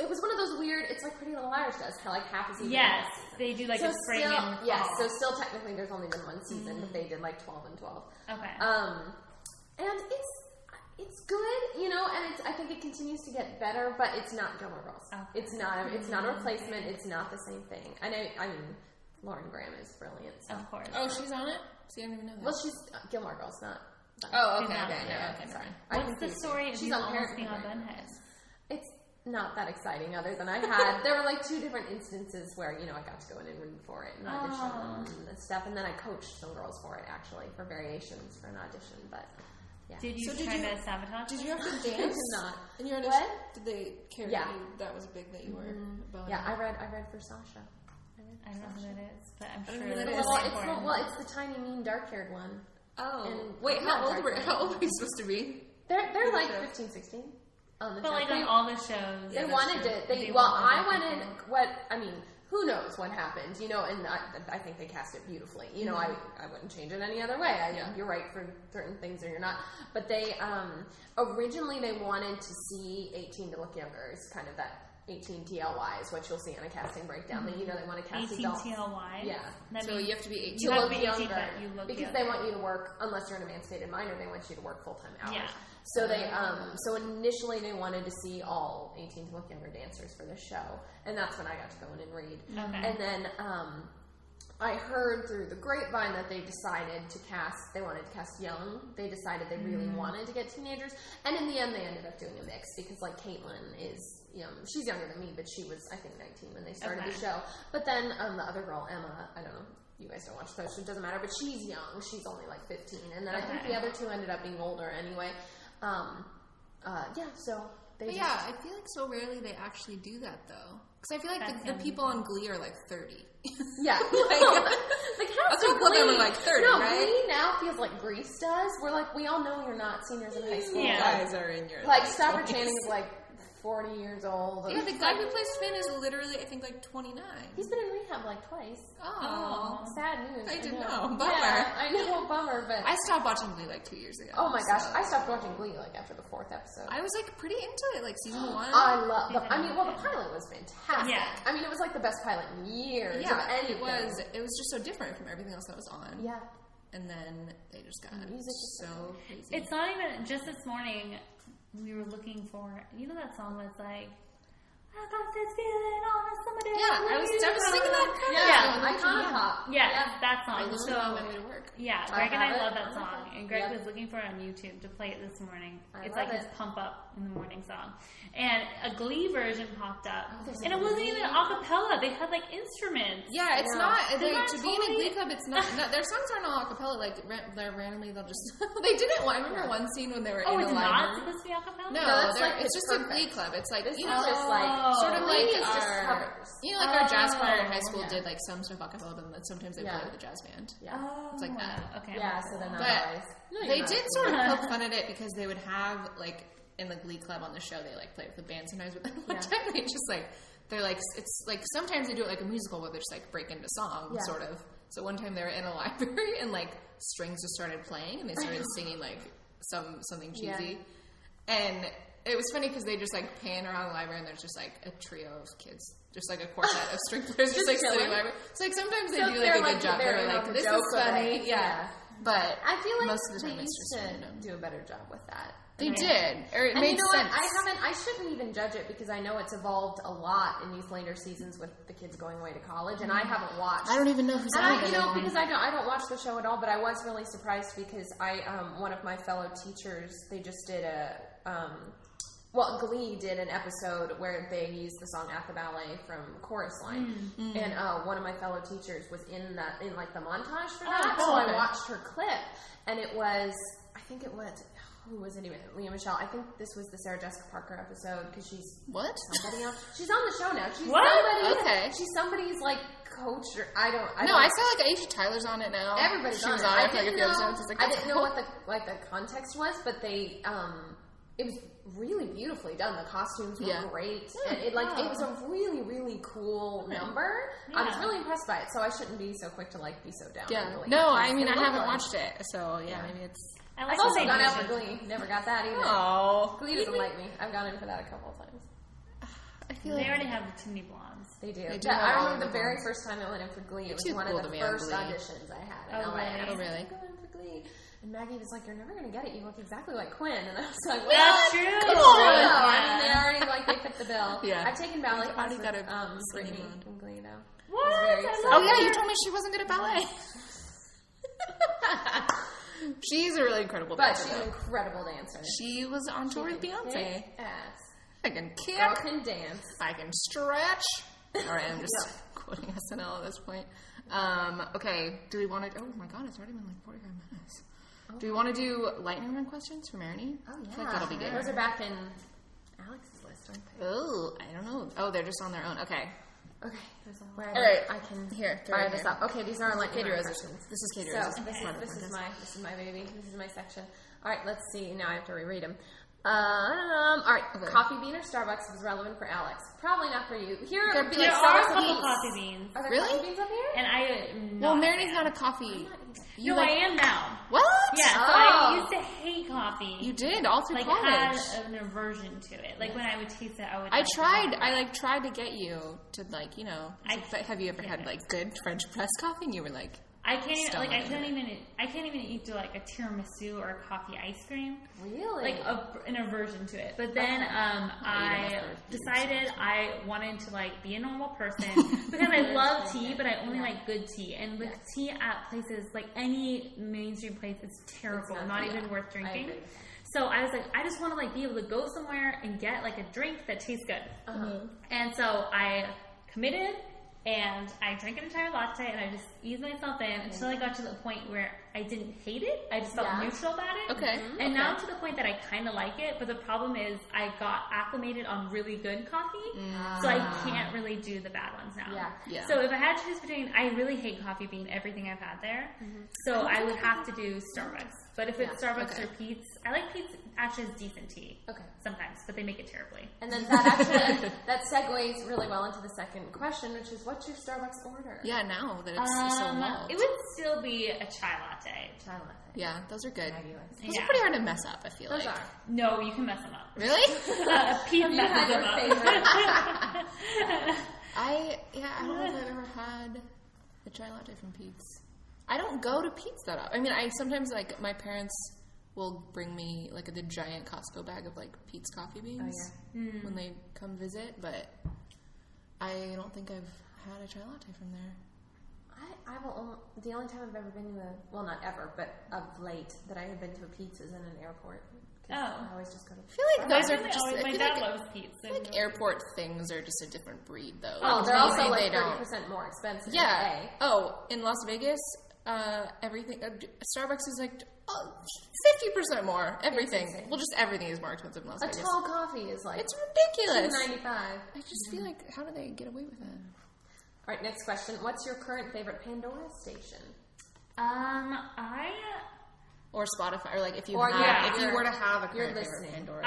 was one of those weird, it's like Pretty Little Liars does, kind of like half a season. Yes, they do like a spring and fall. Yes, so still technically there's only been one season, but they did like 12 and 12. Okay. And it's good, and I think it continues to get better, but it's not Gilmore Girls. Okay. It's not a replacement. It's not the same thing. I mean, Lauren Graham is brilliant. So. Of course. Oh, she's on it? See, I didn't even know that. Well, she's Gilmore Girls, not. Oh, okay. Sorry. What's the story of you almost being on Bunheads? It's not that exciting, other than there were like 2 different instances where I got to go in and read for it and audition and stuff, and then I coached some girls for it actually for variations for an audition, but. Yeah. Did you try to sabotage? Did you have to dance? Not. And you what? Did they care that that was big that you were? Yeah, I read for Sasha. I don't know who that is, but I'm I don't sure know who that is. It's the tiny, mean, dark-haired one. Oh. And wait, how old were you supposed to be? They're like 15, 16 on the show. But like on all the shows. They wanted to. I went in. Who knows what happened? And I think they cast it beautifully. I wouldn't change it any other way. You're right for certain things, or you're not. But they originally they wanted to see 18 to look younger. Is kind of that 18 TLY is what you'll see on a casting breakdown. That, you know, they want to cast 18 adults. TLY? Yeah. So you have to be 18. You look younger. But you look because younger. they want you to work, unless you're an emancipated minor, they want you to work full-time hours. Yeah. So they, so initially they wanted to see all 18 to look younger dancers for the show, and that's when I got to go in and read. Okay. And then I heard through the grapevine that they decided to cast. They wanted to cast young. They decided they really wanted to get teenagers, and in the end, they ended up doing a mix because, like, Caitlin is. She's younger than me, but she was, I think, 19 when they started the show. But then the other girl, Emma, I don't know, you guys don't watch the show, so it doesn't matter, but she's young. She's only like 15. And then I think the other two ended up being older anyway. So they But yeah, I feel like so rarely they actually do that, though. Because I feel like the people on Glee are like 30. Yeah. The cast of Glee are like 30, no, right? Glee now feels like Grease does. We're like, we all know you're not seniors in high school. Yeah. Guys are in your Like, Stafford Channing is like 40 years old. Yeah, the guy who plays Finn is literally, I think, like 29. He's been in rehab like twice. Oh. Sad news. I didn't know. Bummer. Yeah, I know, bummer, but... I stopped watching Glee like 2 years ago. Oh my gosh, so- I stopped watching Glee like after the 4th episode. I was like pretty into it, like season 1. I love the pilot was fantastic. Yeah. I mean, it was like the best pilot in years of Yeah, anything. it was just so different from everything else that was on. Yeah. And then they just got music is so crazy. It's not even, just this morning, we were looking for, you know that song that's like, I got this feeling on a summer day. Yeah, I was singing that. Yeah, Icona Pop. Yeah, that I song. listened on my way to work. Yeah, I Greg and I have it. love that song. And Greg Yep. was looking for it on YouTube to play it this morning. It's love like his it. pump up in the morning song. And a Glee version popped up. there's And a it wasn't Glee? even a cappella. They had like instruments. Yeah, it's Yeah. not. They're Like, not to be in a totally- Glee club, it's not. No, their songs aren't all a cappella. Like they're randomly, they'll just. They did it. I remember one scene when they were Oh, in it's the not library. supposed to be a cappella? No, that's like it's Pitch just a Perfect. Glee club. It's like This you is know, just like sort of Glee like is just our, covers. our jazz choir in high Oh, school yeah. did like some stuff a cappella, but then sometimes they Yeah. play with a jazz band. Yeah. Oh, It's like that. Okay. Yeah, so they're not But always. No, they you're did not. sort of poke fun at it because they would have like in the Glee club on the show they like play with the band sometimes, but then one time they just like they're like it's like sometimes they do it like a musical where they just like break into song sort of. So one time they were in a library and like strings just started playing and they started singing like something cheesy, and it was funny because they just like pan around the library and there's just like a trio of kids. Just like a quartet of string players, just like sitting in the library. So like sometimes they do like a good job. They're like, this is funny, yeah. But I feel like most of the time they it's used just to random. do a better job with that. They did, or it And made you know sense. what? I shouldn't even judge it because I know it's evolved a lot in these later seasons with the kids going away to college, and I haven't watched. I don't even know who's And on it you know, anymore. because I don't watch the show at all, but I was really surprised because one of my fellow teachers, they just did Glee did an episode where they used the song At the Ballet from Chorus Line. And one of my fellow teachers was in like the montage for that. So I watched her clip, and it was, I think it was, who was it even? Leah Michelle. I think this was the Sarah Jessica Parker episode because she's What? somebody else. She's on the show now. She's What? somebody. Okay. She's somebody's like coach or I No, don't I saw like Aisha Tyler's on it now. Everybody's she on was it. on I it for like a didn't few know. episodes. It's like, I didn't know what the context was, but they it was really beautifully done. The costumes were great, and it was a really really cool number. Yeah. I was really impressed by it, so I shouldn't be so quick to like be so down. Yeah. on Glee. No, I mean I It looked haven't good. watched it, so yeah, maybe it's. I like I've also the gone out version. for Glee. Never got that either. Oh, Glee doesn't like me. I've gone in for that a couple of times. I feel They like already have too many blondes. They do. They do Yeah, have I all remember of the the very ones. first time I went in for Glee. It was Too one cool of to the be on first Glee. auditions I had in Oh, LA. really? And I was Oh, really? like, go in for Glee. And Maggie was like, "You're never gonna get it. You look exactly like Quinn." And I was like, "What?" That's true. Come It's on. true. I mean, Yeah. they already they fit the bill. Yeah. I've taken ballet You've already classes got a with skinny Brittany blonde. from Glee now. What? I was very I excited. Oh yeah, you told me she wasn't good at ballet. She's a really incredible But dancer. she's an though. incredible dancer. She was on tour with Beyonce. Ass. I can kick. Girl can dance. I can stretch. All right, I'm just quoting SNL at this point. Okay, do we want to? Oh my god, it's already been like 45 minutes. Do we want to do lightning round questions for Merany? Oh yeah. I feel like that'll be good. Those are back in Alex's list, aren't they? Oh, I don't know. Oh, they're just on their own. Okay. Okay. Where All right. I can Here, throw fire it this here. up. Okay, these are like Katie my Rose's. questions. This is Katie So Rose's. this part of the is contest. my baby. This is my section. All right, let's see. Now I have to reread them. All right. Okay. Coffee bean or Starbucks was relevant for Alex. Probably not for you. Here are a couple coffee beans. Are there really? coffee beans up here? And well, Merany's not a coffee. No, I am now. What? Yeah, so I used to hate coffee. You did all through college. Had an aversion to it. Like when I would taste it, I would. I tried to get you to have you ever had like good French press coffee? And you were like. I can't even eat like a tiramisu or a coffee ice cream. Really? Like an aversion to it. But then I decided I wanted to like be a normal person because I love tea, but I only like good tea. And with tea at places like any mainstream place, it's terrible, not even worth drinking. So I was like, I just want to like be able to go somewhere and get like a drink that tastes good. And so I committed. And I drank an entire latte, and I just eased myself in until I got to the point where I didn't hate it. I just felt neutral about it. Okay. And now I'm to the point that I kind of like it, but the problem is I got acclimated on really good coffee, so I can't really do the bad ones now. Yeah. So if I had to choose between, I really hate Coffee Bean, everything I've had there. So I would have to do Starbucks. But if it's Starbucks or Pete's, I like Pete's actually has decent tea. Okay. Sometimes, but they make it terribly. And then that segues really well into the second question, which is, what's your Starbucks order? Yeah, now that it's so long. It would still be a chai latte. Yeah, those are good. Those are pretty hard to mess up, I feel like. Those are. No, you can mess them up. Really? Pete messes them up. I don't know if I've ever had a chai latte from Pete's. I don't go to Pete's that often. I mean, I sometimes, like, my parents will bring me, like, the giant Costco bag of, like, Pete's coffee beans when they come visit, but I don't think I've had a chai latte from there. The only time I've ever been to not ever, but of late, that I have been to a Pete's is in an airport. I always just go to. I feel like those are just. My dad loves Pete's. I feel like airport things are just a different breed, though. Oh, they're also like 30% more expensive. Yeah. Oh, in Las Vegas, everything. Starbucks is like 50% more. Everything. Well, just everything is more expensive in Las Vegas. A tall coffee is like it's ridiculous. $2.95. I just feel like, how do they get away with it? All right, next question. What's your current favorite Pandora station? Or Spotify, or like if you were to have a current favorite Pandora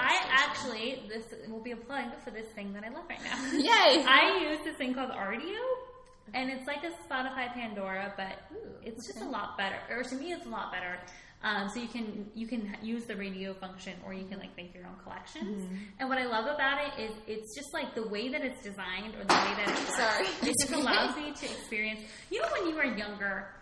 station. This will be a plug for this thing that I love right now. Yay! I use this thing called Rdio, and it's like a Spotify Pandora, but it's just a lot better. Or to me, it's a lot better. So you can use the radio function, or you can like make your own collections. And what I love about it is it's just like the way that it's designed, or the way that it works. It just allows me to experience. You know, when we were younger,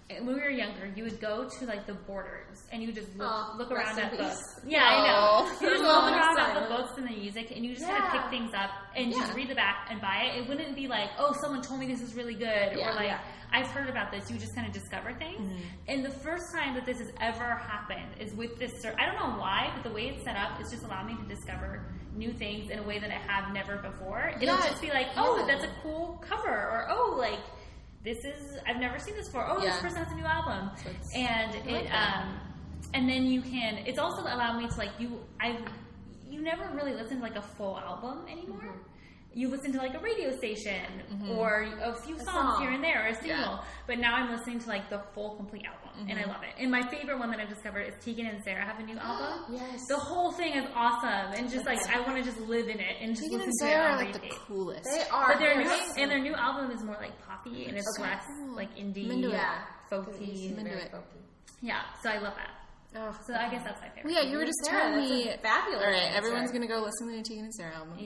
you would go to like the Borders, and you would just look around at books. Yeah, I know. You just look around at the books and the music, and you just kind of pick things up and just read the back and buy it. It wouldn't be like, oh, someone told me this is really good, or like I've heard about this. You just kind of discover things. And the first time that this has ever happened is with this. I don't know why, but the way it's set up is just allowed me to discover new things in a way that I have never before. It'll just be like, oh, that's a cool cover, or oh, like. I've never seen this before. Oh, this person has a new album. And then you can, it's also allowed me to like, you never really listen to like a full album anymore. You listen to like a radio station or a few songs here and there, or a single. But now I'm listening to like the full complete album, and I love it. And my favorite one that I've discovered is Tegan and Sarah have a new album. The whole thing is awesome, and just like I want to just live in it and just Tegan listen and to it Sarah on are like repeat. the coolest. They are. But their new album is more like poppy, and it's less like indie, folky. I'm into it. Yeah, so I love that. So I guess that's my favorite. Well, yeah, you were just telling me. Fabulous. All right, everyone's gonna go listen to the Tegan and Sarah album.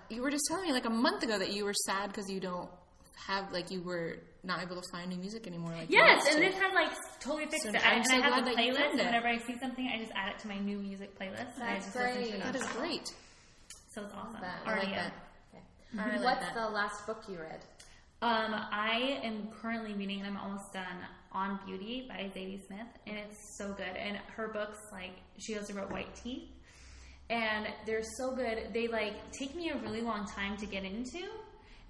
You were just telling me like a month ago that you were sad because you don't have you were not able to find new music anymore. Like yes, and this has like totally fixed it. And I have a playlist, and it. whenever I see something, I just add it to my new music playlist. That's great. That is great. So it's awesome. I like that. Okay. What's the last book you read? I am currently reading, and I'm almost done, On Beauty by Zadie Smith, and it's so good. And her books, like, she also wrote White Teeth, and they're so good. They, like, take me a really long time to get into,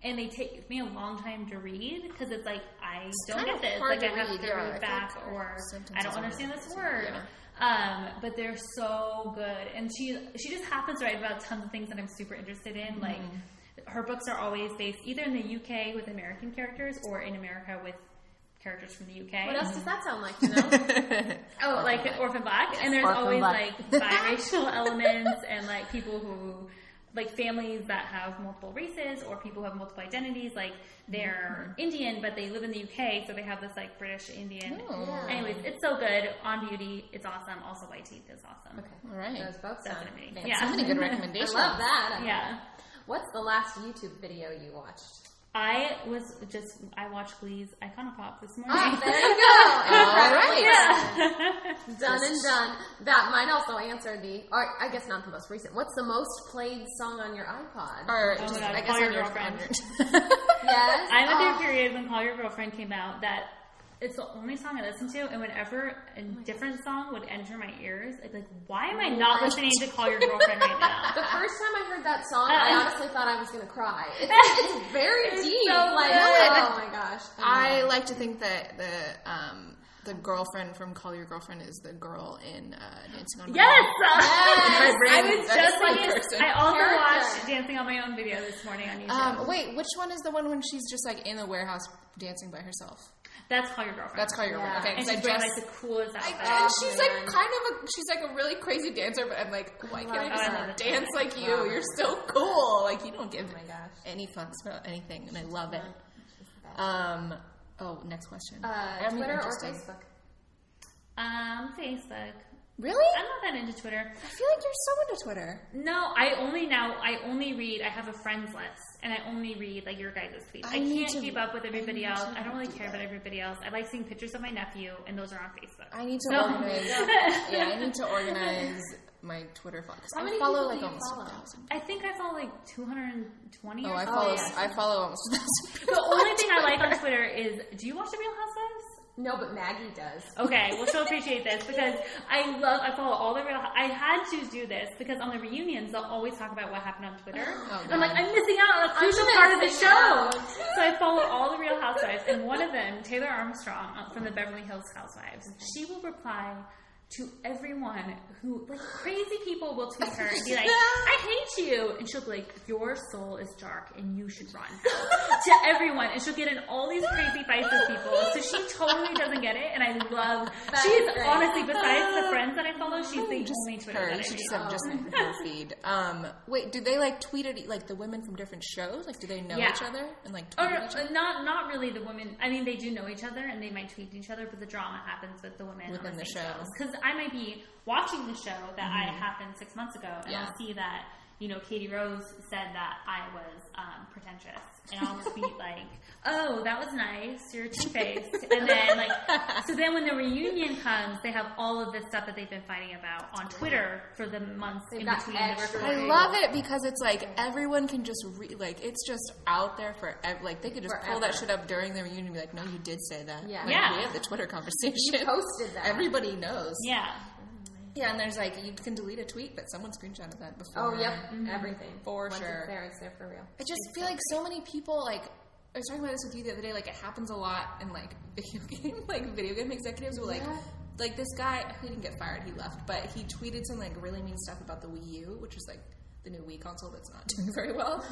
and they take me a long time to read, because it's like, I don't get this. Like, I have to read back, or I don't understand this word. But they're so good. And she just happens to write about tons of things that I'm super interested in, like, her books are always based either in the UK with American characters or in America with characters from the UK. What else does that sound like, you know? Oh, like Orphan Black. Yes. And there's Orphan always Black. like biracial elements and like people who, like families that have multiple races or people who have multiple identities. Like they're Indian, but they live in the UK, so they have this like British Indian. Oh. Yeah. Anyways, it's so good. On Beauty, it's awesome. Also, White Teeth is awesome. Okay. All right. Those both sound Definitely. fancy. Yeah. So many good I recommendations. love that. Yeah. What's the last YouTube video you watched? I watched Glee's Iconopop this morning. Oh, there you go. All right. Yeah. Done and done. That might also answer or I guess not the most recent. What's the most played song on your iPod? Or Oh my just, God, I guess Call Your on your Girlfriend. Yes. I went through a period when Call Your Girlfriend came out that it's the only song I listened to, and whenever a different song would enter my ears, I'd be like, why am I not listening to Call Your Girlfriend right now? The first time I heard that song, I honestly thought I was going to cry. It's very deep. so like, good. oh my gosh. I like to think that the girlfriend from Call Your Girlfriend is the girl in Dancing on My Yes! My brain, I was that's just the like, person. I also Character. watched Dancing on My Own video this morning on YouTube. Wait, which one is the one when she's just like in the warehouse dancing by herself? That's Call Your Girlfriend. That's Call Your Girlfriend. Okay, And 'cause she's wearing like the coolest outfit. and she's like man. kind of she's like a really crazy dancer, but I'm like, why can't I I just love it. dance like you? Love it. You're so cool. Like you don't give Oh my gosh. any fucks about anything, and I love it. Next question. Twitter or interesting. Facebook? Facebook. Really? I'm not that into Twitter. I feel like you're so into Twitter. No, I only read, I have a friends list, and I only read, like, your guys' tweets. I need can't to- keep up with everybody I need else. to I don't really do care that. about everybody else. I like seeing pictures of my nephew, and those are on Facebook. I need to So- organize. Yeah, I need to organize my Twitter follow. How I many follow people like do you almost follow? 1,000. I think I follow, like, 220 Oh, or I something. follow. yeah. I follow almost 1,000. The only thing I like on Twitter is, do you watch The Real Housewives? No, but Maggie does. Okay, well, she'll appreciate this because I follow all the real. I had to do this because on the reunions they'll always talk about what happened on Twitter. And I'm like, I'm missing out on a crucial part of the missing show. out. So I follow all the Real Housewives, and one of them, Taylor Armstrong from the Beverly Hills Housewives, she will reply to everyone who, like, crazy people will tweet her and be like, I hate you. And she'll be like, your soul is dark and you should run. To everyone. And she'll get in all these crazy fights with people. So she totally doesn't get it. And I love, That's she's great. honestly, besides the friends that I follow, she's the only Twitter Her. that You I should read. just have just her feed. Wait, do they like tweet at like the women from different shows? Like, do they know Yeah. each other and like Oh, tweet no, at each other? not really the women. I mean, they do know each other and they might tweet each other, but the drama happens with the women Within on the same show. shows. Because I might be watching the show that I happened 6 months ago, and Yeah. I'll see that, you know, Katie Rose said that I was pretentious, and I'll tweet like, "Oh, that was nice. You're two-faced," and then like, so then when the reunion comes, they have all of this stuff that they've been fighting about on Twitter for the months They've in got between the extra I recording. love it because it's like everyone can just like it's just out there for like they could just pull that Forever. shit up during the reunion and be like, no, you did say that. Yeah. Like, Yeah. we have the Twitter conversation. You posted that. Everybody knows. Yeah. Yeah, and there's like you can delete a tweet, but someone screenshotted that before. Oh, yep. Everything. For Once sure. It's there for real. I just feel like so many people like I was talking about this with you the other day. Like it happens a lot in like video game executives will like this guy. He didn't get fired. He left, but he tweeted some like really mean stuff about the Wii U, which is like the new Wii console that's not doing very well.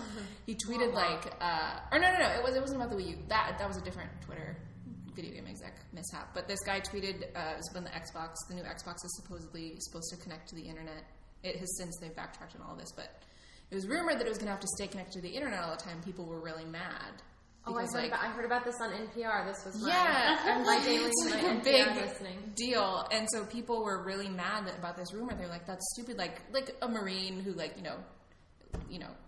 He tweeted it wasn't about the Wii U. That was a different Twitter video game exec mishap. But this guy tweeted it was when the new Xbox is supposedly supposed to connect to the internet. It has since they've backtracked on all this, but it was rumored that it was going to have to stay connected to the internet all the time. People were really mad. Oh, I heard about this on NPR. This was my daily it's like my a NPR big listening. deal, and so people were really mad about this rumor. They're like, "That's stupid." Like a Marine who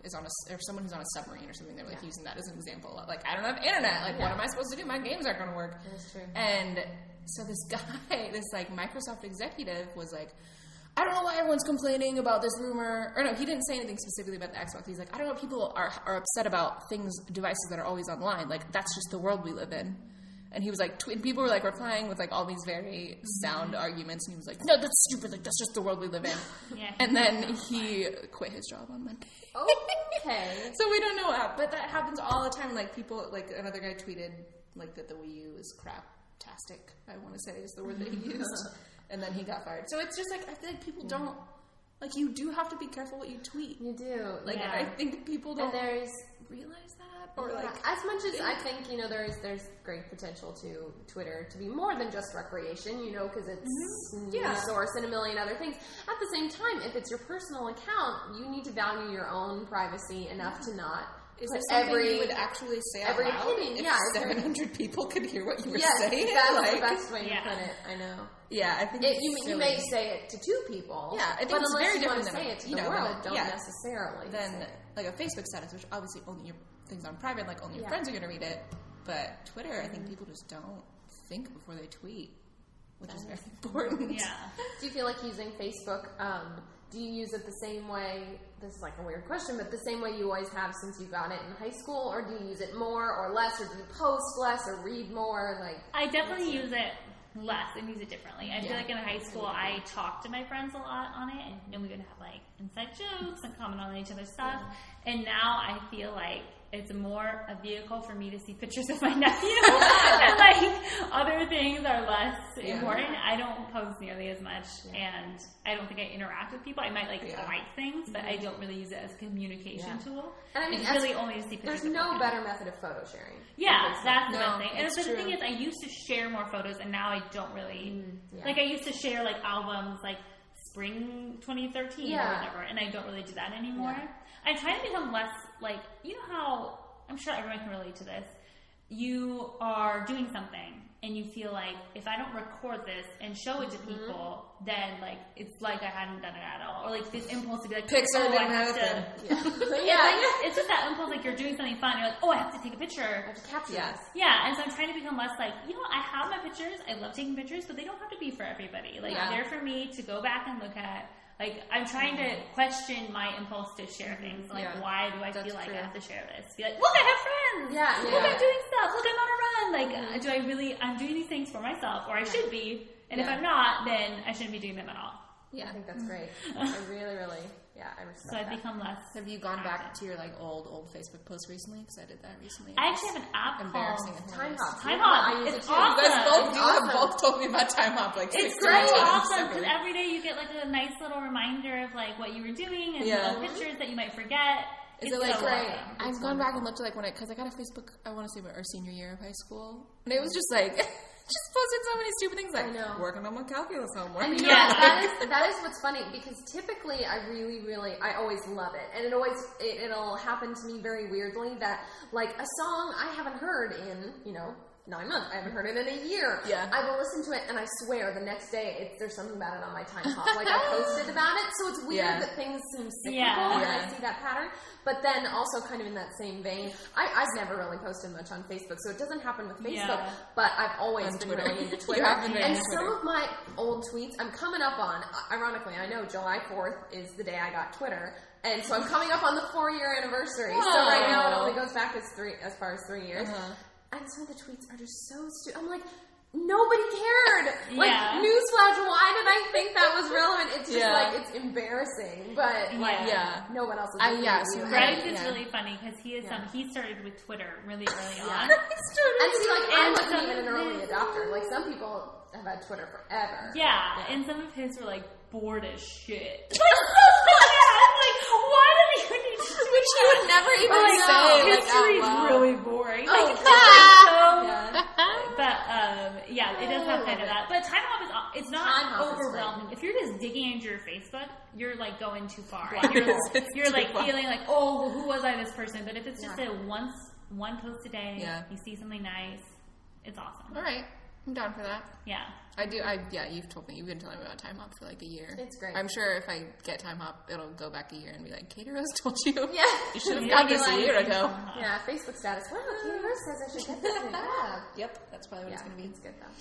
is on or someone who's on a submarine or something. They're like using that as an example. Like, I don't have internet. Like, what am I supposed to do? My games aren't going to work. That's true. And so this guy, this like Microsoft executive, was like, I don't know why everyone's complaining about this rumor. Or no, he didn't say anything specifically about the Xbox. He's like, I don't know why people are upset about devices that are always online. Like, that's just the world we live in. And he was like, and people were like replying with like all these very sound arguments. And he was like, no, that's stupid. Like, that's just the world we live in. Yeah. And then he quit his job on Monday. Okay. So we don't know what happened. But that happens all the time. Like, people, like another guy tweeted like that the Wii U is crap-tastic, I want to say is the word that he used. And then he got fired. So it's just like, I feel like people don't, like, you do have to be careful what you tweet. You do. Like, Yeah. I think people don't And there's realize that. Or like, as much as I think, there's great potential to Twitter to be more than just recreation, because it's news source and a million other things. At the same time, if it's your personal account, you need to value your own privacy enough to not is it something you would actually say out every loud? opinion, If 700 people could hear what you were saying? That's the best way to put it. I know. Yeah, I think you may say it to 2 people. Yeah, I think but it's unless very you want different to say it to the world, don't necessarily. Then, like a Facebook status, which obviously only your things on private, like only your friends are going to read it. But Twitter, I think people just don't think before they tweet, which is very important. Yeah. Do you feel like using Facebook? Do you use it the same way? This is like a weird question, but the same way you always have since you got it in high school, or do you use it more or less, or do you post less or read more? Like, I definitely use it less and use it differently. I feel like in high school, I talked to my friends a lot on it, and we would have like inside jokes and comment on each other's stuff. And now I feel like it's more a vehicle for me to see pictures of my nephew, and like other things are less important. I don't post nearly as much, and I don't think I interact with people. I might like things, but I don't really use it as a communication tool. And I mean, it's really only to see pictures. There's no better method of photo sharing. Yeah, that's the best thing. And the thing is, I used to share more photos, and now I don't really. Like I used to share like albums, like spring 2013 or whatever, and I don't really do that anymore. I'm trying to become less like, how, I'm sure everyone can relate to this, you are doing something and you feel like, if I don't record this and show it to people, then like it's like I hadn't done it at all, or like this impulse to be like, Pixar didn't have it's just that impulse, like you're doing something fun, you're like, I have to take a picture, I have to capture this. And so I'm trying to become less like, I have my pictures, I love taking pictures, but they don't have to be for everybody. Like they're for me to go back and look at. Like, I'm trying to question my impulse to share things. Like, why do I feel like I have to share this? Be like, look, I have friends! Look, I'm doing stuff! Look, I'm on a run! Like, do I really... I'm doing these things for myself, or I should be. And if I'm not, then I shouldn't be doing them at all. Yeah, I think that's great. I really, really... Yeah, I respect that. So I've become less... Have you gone back to your, like, old Facebook posts recently? Because I did that recently. I actually have an app called... Time Hop. Time Hop. It's awesome. You guys both told me about Time Hop, like, it's great. Awesome, because every day you get, like, a nice little reminder of, like, what you were doing and little pictures that you might forget. Is it like great? I've gone back and looked at, like, because I got a Facebook, I want to say our senior year of high school. And it was just, like... just posted so many stupid things, like working on my calculus homework. And that is what's funny, because typically I always love it, and it'll happen to me very weirdly that like a song I haven't heard in 9 months. I haven't heard it in a year. Yeah. I will listen to it, and I swear the next day there's something about it on my Time Hop. Like I posted about it, so it's weird that things seem cyclical, and I see that pattern. But then also kind of in that same vein, I've never really posted much on Facebook, so it doesn't happen with Facebook, but I've always been really into Twitter. And some of my old tweets, I'm coming up on, ironically, I know July 4th is the day I got Twitter, and so I'm coming up on the 4-year anniversary. So right now it only goes back as far as 3 years. And some of the tweets are just so stupid. I'm like, nobody cared. Like, newsflash, why did I think that was relevant? It's just like, it's embarrassing. But, no one else is so Greg is really funny because he is he started with Twitter really early on. And see, like, I wasn't even an early adopter. Like, some people have had Twitter forever. Yeah, and some of his were, like, bored as shit. Like, why do they need to do which you would never even say. History is really boring. Like, it does have kind of that. But Time Hop it's not overwhelming. If you're just digging into your Facebook, you're like going too far. You're like feeling like, who was I, this person? But if it's just one post a day, you see something nice, it's awesome. All right. I'm down for that. Yeah. I do. You've told me. You've been telling me about Time Hop for like a year. It's great. I'm sure if I get Time Hop, it'll go back a year and be like, Katie Rose told you. Yeah. You should have got this a year ago. Yeah, Facebook status. Wow, Katie Rose says I should get this. Yep, that's probably what it's going to be. It's good though.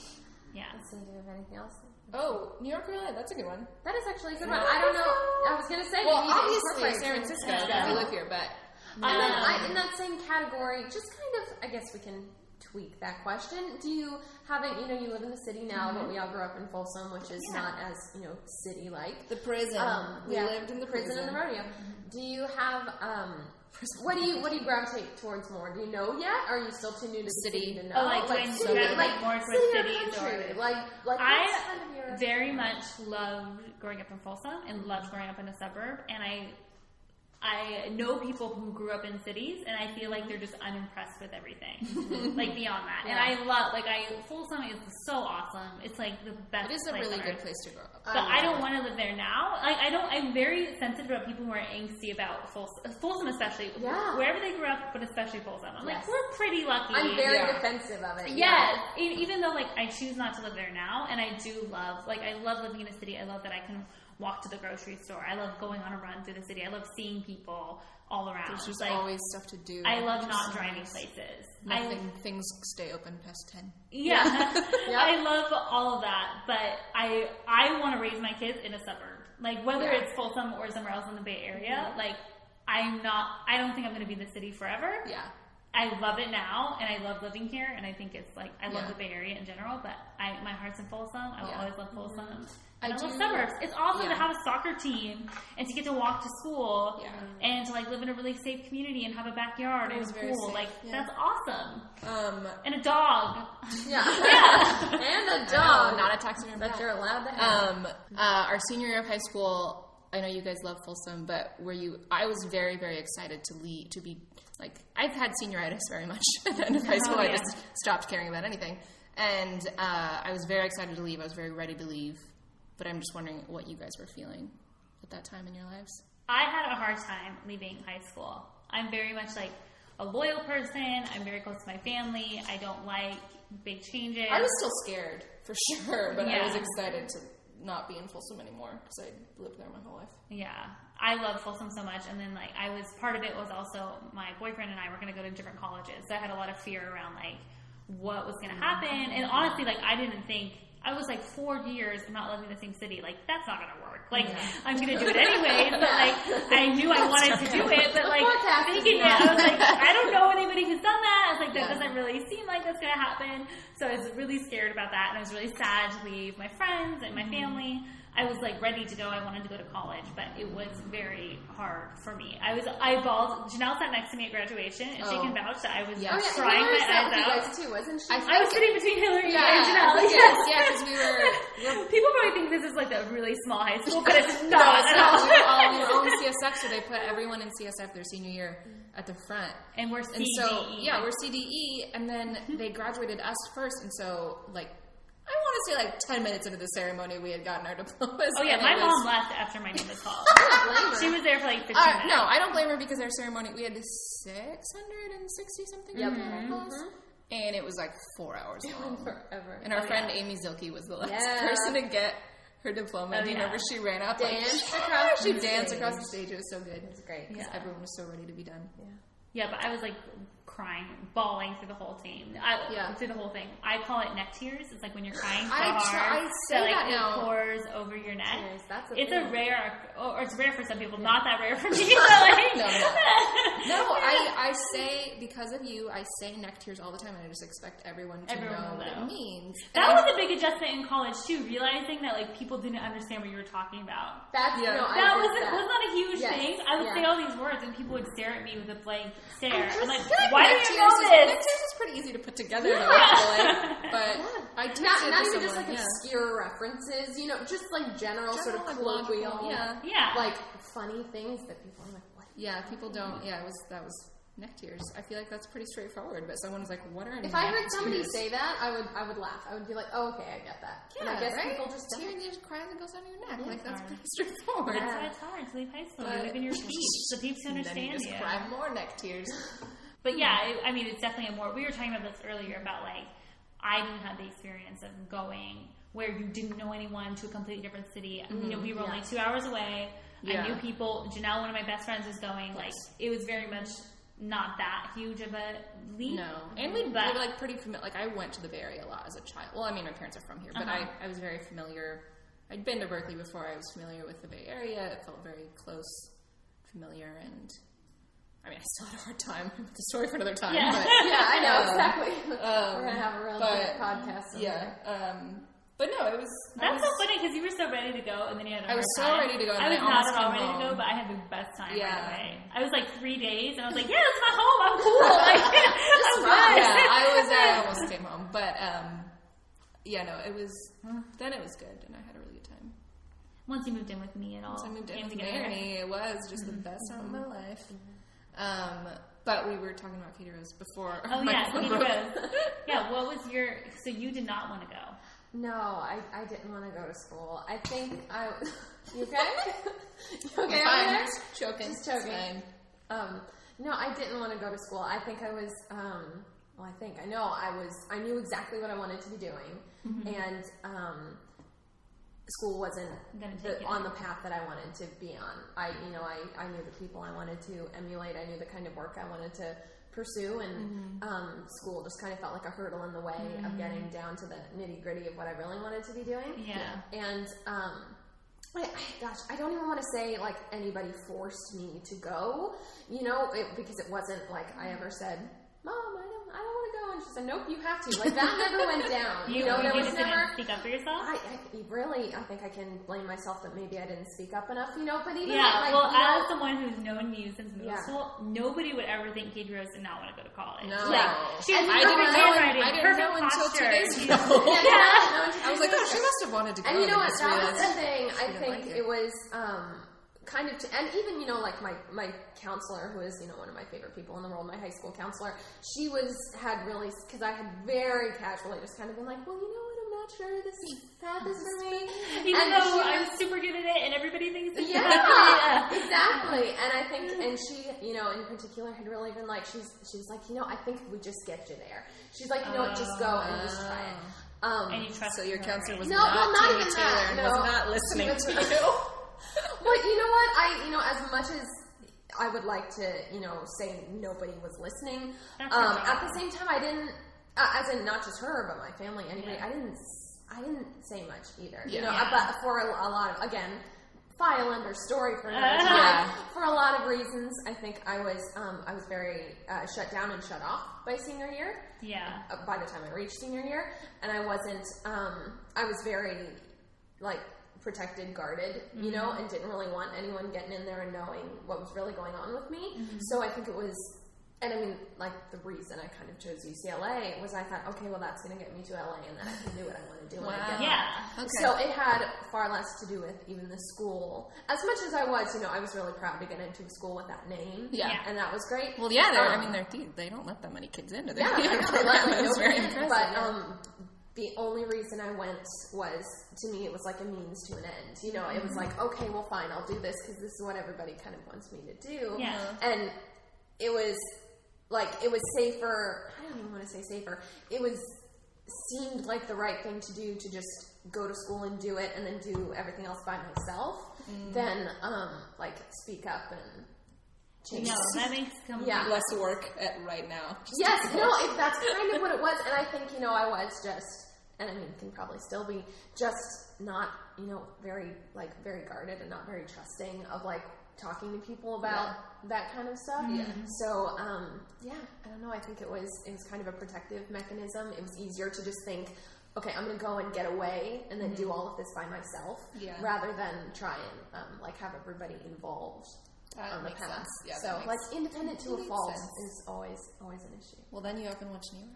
Yeah. Let's see, do you have anything else? Oh, New York Roulette. That's a good one. That is actually a good one. I don't know. I was going to say, well, obviously San Francisco. We live here, but in that same category, just kind of, I guess we can tweak that question. Do you have you live in the city now, but we all grew up in Folsom, which is not as, city-like. The prison. We lived in the prison. And the rodeo. Do you have, what do you gravitate towards more? Do you know yet? Or are you still too new to the city to know? More towards cities or I very much loved growing up in Folsom and loved growing up in a suburb, and I know people who grew up in cities, and I feel like they're just unimpressed with everything, like beyond that. And I love, Folsom is so awesome. It's like the best. It is a really good place to grow up. But I don't want to live there now. I'm very sensitive about people who are angsty about Folsom especially. Yeah. Wherever they grew up, but especially Folsom. I'm like, we're pretty lucky. I'm very defensive of it. Yes. Even though I choose not to live there now, and I do love, I love living in a city. I love that I can walk to the grocery store. I love going on a run through the city. I love seeing people all around. There's just always stuff to do. I love not driving places. Things stay open past 10. Yeah. I love all of that, but I want to raise my kids in a suburb. Whether it's Folsom or somewhere else in the Bay Area, I don't think I'm going to be in the city forever. Yeah. I love it now, and I love living here, and I think it's I love the Bay Area in general, but my heart's in Folsom. I will always love Folsom. I love suburbs. It's awesome to have a soccer team and to get to walk to school and to live in a really safe community and have a backyard and a pool. That's awesome. And a dog. Yeah. And a dog. Not a taxidermy that you're allowed to have. Our senior year of high school, I know you guys love Folsom, but I was very, very excited to be I've had senioritis very much at the end of high school. I just stopped caring about anything. And I was very excited to leave. I was very ready to leave. But I'm just wondering what you guys were feeling at that time in your lives. I had a hard time leaving high school. I'm very much a loyal person. I'm very close to my family. I don't like big changes. I was still scared, for sure. But I was excited to not be in Folsom anymore because I lived there my whole life. Yeah. I love Folsom so much, and then part of it was also my boyfriend and I were going to go to different colleges, so I had a lot of fear around what was going to happen, and honestly, I didn't think, I was 4 years not living in the same city, that's not going to work, I'm going to do it anyway, but I knew I wanted to do it, but thinking it, I was I don't know anybody who's done that, I was that doesn't really seem like that's going to happen, so I was really scared about that, and I was really sad to leave my friends and my family. I was ready to go. I wanted to go to college, but it was very hard for me. I bawled. Janelle sat next to me at graduation, and she can vouch that I was crying my eyes out. Too, wasn't she? I was sitting between Hillary and Janelle. Yes, because we were. People probably think this is a really small high school, but it's not. No, it's not. We were all in CSF, so they put everyone in CSF their senior year at the front. And we're CDE. And so, we're CDE, and then they graduated us first, and so, I want to say 10 minutes into the ceremony we had gotten our diplomas. Oh yeah, my mom left after my name was called. She was there for 15 minutes. No, I don't blame her because our ceremony, we had 660 something diplomas. And it was 4 hours long. Forever. And our friend Amy Zilke was the last person to get her diploma. Do you remember she ran up? She danced across the stage. It was so good. It was great. Because everyone was so ready to be done. Yeah, but I was crying, bawling through the whole team. Through the whole thing. I call it neck tears. It's when you're crying so hard. I say that it pours over your neck. Tears, that's it's thing. a rare, or it's rare for some people, not that rare for me. No, I say, because of you, I say neck tears all the time, and I just expect everyone to know what it means. That was a big adjustment in college, too, realizing that, people didn't understand what you were talking about. That was not a huge thing. I would say all these words, and people would stare at me with a blank stare. I'm why do you know this? Neck tears is pretty easy to put together, though, I feel but I text it not to even someone, just obscure references, just general sort of colloquial, funny things that people are what? Yeah, people don't. Yeah, that was neck tears. I feel like that's pretty straightforward, but someone was what are neck tears? If I heard somebody say that, I would laugh. I would be oh, okay, I get that. Yeah, and I guess right? people just tears and cries and goes down your neck. That's pretty straightforward. That's why it's hard to leave high school. You live in your peeps. The peeps understand you. Just cry more neck tears. But yeah, it's definitely we were talking about this earlier about I didn't have the experience of going where you didn't know anyone to a completely different city. We were only 2 hours away. I knew people. Janelle, one of my best friends, was going. It was very much not that huge of a leap. No. And we were pretty familiar. I went to the Bay Area a lot as a child. Well, my parents are from here, but I was very familiar. I'd been to Berkeley before. I was familiar with the Bay Area. It felt very close, familiar, and I still had a hard time with the story for another time. Yeah, but, I know, exactly. We're going to have a real good podcast. But no, it was... That's so funny because you were so ready to go and then you had a hard time. I was so ready to go and I was not at all ready home. to go, but I had the best time right away. I was 3 days and I was yeah, it's my home. I'm cool. I'm good. I almost came home. But, it was... Then it was good and I had a really good time. once you moved in with me, it all Once I moved in came with together. Merany, it was just the best time of my life. But we were talking about Katie Rose before. Oh yeah, Katie Rose. Yeah, what was your? So you did not want to go. No, I didn't want to go to school. I think I. You okay? You okay over Fine, there? just choking. Just choking. It's fine. No, I didn't want to go to school. I think I was. I knew exactly what I wanted to be doing, and school wasn't on the path that I wanted to be on. I knew the people I wanted to emulate. I knew the kind of work I wanted to pursue, and school just kind of felt like a hurdle in the way of getting down to the nitty gritty of what I really wanted to be doing. Yeah. And I don't even want to say like anybody forced me to go, because it wasn't like I ever said, Mom, I don't want to go, and she said, nope, you have to. Like that never went down. There was just never. Didn't speak up for yourself. I think I can blame myself that maybe I didn't speak up enough. But even as someone who's known you since middle school, nobody would ever think Katie Rose did not want to go to college. No, she has I didn't know until 2 days ago. I was like, oh, she must have wanted to go. And you know what? That was the thing. I think it was kind of, and even like my counselor, who is one of my favorite people in the world, my high school counselor, she had really, because I had very casually just kind of been like, well, I'm not sure this path is for me, even though I'm super good at it and everybody thinks it's exactly. And I think, and she in particular had really been like, she was like, I think we just get you there. She's like, just go and just try it. And you trust. So your counselor was not Tammy even Taylor that. and was not listening to you. Well, you know what? As much as I would like to, say nobody was listeling, at the same time, I didn't, as in not just her, but my family, anybody, I didn't say much either. But for a lot of, again, file under story for another time. For a lot of reasons, I think I was very shut down and shut off by senior year. Yeah. By the time I reached senior year, and I wasn't. I was very protected, guarded, and didn't really want anyone getting in there and knowing what was really going on with me. So I think it was. And I mean, the reason I kind of chose UCLA was I thought, okay, well, that's going to get me to LA, and then I can do what I want to do when I get there. Yeah. Okay. So it had far less to do with even the school. As much as I was, I was really proud to get into a school with that name. Yeah. And that was great. Well, yeah, they don't let that many kids into their program. It was very impressive. But the only reason I went was, to me, it was like a means to an end. It was like, okay, well, fine, I'll do this because this is what everybody kind of wants me to do. Yeah. And it was safer. I don't even want to say safer. Seemed like the right thing to do to just go to school and do it and then do everything else by myself than speak up and change. No, that makes complete less work at right now. Yes, that's kind of what it was. And I think, I was just, and I mean, can probably still be just not, very guarded and not very trusting of talking to people about that kind of stuff. Yeah. So, I don't know. I think it was kind of a protective mechanism. It was easier to just think, okay, I'm going to go and get away and then do all of this by myself, rather than try and have everybody involved on the path. Sense. Yeah, so, independent to a fault is always an issue. Well, then you often watch New York.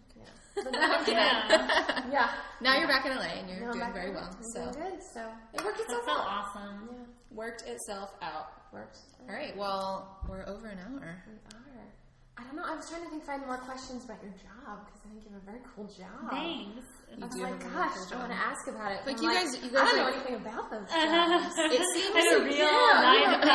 Yeah. Now you're back in LA and you're doing very well. So doing good. So it worked itself so out. Awesome. Yeah. Worked itself out. Worked. All right. Well, we're over an hour. I don't know. I was trying to think if I had more questions about your job because I think you have a very cool job. Thanings. I was like, gosh, I want to ask about it. Like you guys I don't know anything about those jobs. It seems like a real 9 to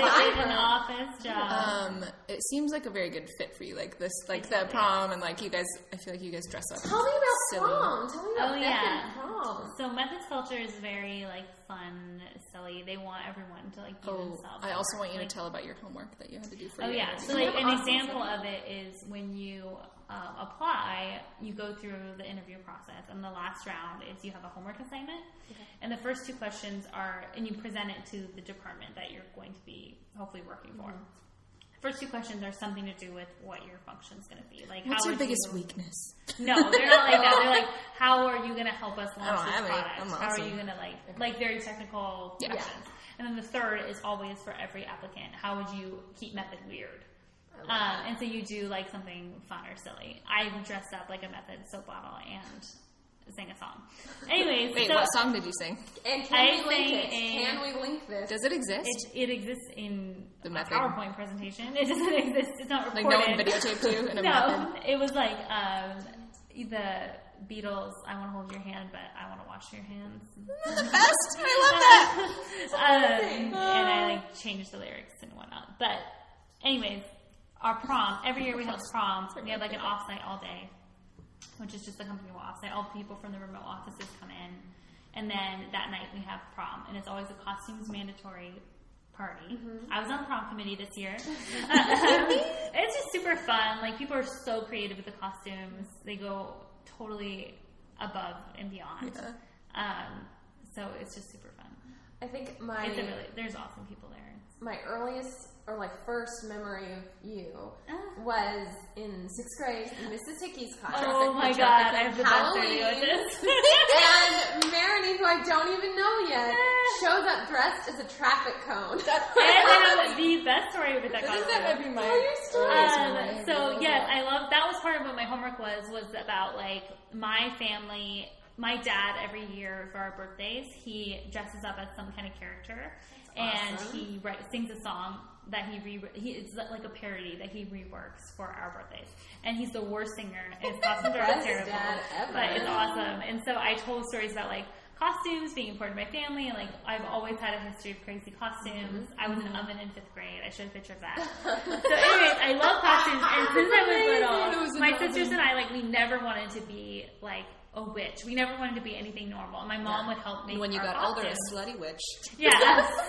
5 in an office job. It seems like a very good fit for you. Like this, the prom and you guys. I feel like you guys dress up. Tell me about silly. prom. Tell me about prom. So Method's culture is very fun, silly. They want everyone to be themselves. I also want you to tell about your homework that you had to do for. Oh yeah. So an example of it is when you apply, you go through the interview process, and the last round is you have a homework assignment, and the first 2 questions are, and you present it to the department that you're going to be hopefully working for. First 2 questions are something to do with what your function's going to be. What's your biggest weakness? No, they're not like that. They're like, how are you going to help us launch this product? How are you going to very technical questions. And then the third is always for every applicant. How would you keep Method weird? And so you do something fun or silly. I dressed up like a Method soap bottle, and sang a song. Anyways, wait, so what song did you sing? And I can we link sang it? Can we link this? Does it exist? It exists in The a method. PowerPoint presentation. It doesn't exist. It's not Like recorded. no one videotaped you in a No, method? it was like the Beatles. I want to hold your hand, but I want to wash your hands. Best! I love that! And I like changed the lyrics and whatnot. But anyways, our prom. Every year we have prom. We have like an off night all day, which is just a company off night. All the people from the remote offices come in, and then that night we have prom, and it's always a costumes mandatory party. I was on the prom committee this year. It's just super fun. Like, people are so creative with the costumes. They go totally above and beyond. Yeah. So it's just super fun. I think there's awesome people there. my earliest or like first memory of you was in 6th grade in Mrs. Hickey's class. Oh my god, I have the best idea with this. And Merany, who I don't even know yet, shows up dressed as a traffic cone. And I have the best story with that costume. That might be my so yes, I love that. Was part of what my homework was about like my family. My dad every year for our birthdays, he dresses up as some kind of character, and he sings a song that it's like a parody that he reworks for our birthdays. And he's the worst singer. And his costumes are terrible, but it's awesome. And so I told stories about like costumes being important to my family, and like I've always had a history of crazy costumes. I was an oven in 5th grade. I showed a picture of that. So anyways, I love costumes, and since I was little, my sisters and I, like, we never wanted to be like a witch. We never wanted to be anything normal. And my mom would help make when you got costumes. older, a slutty witch. Yeah.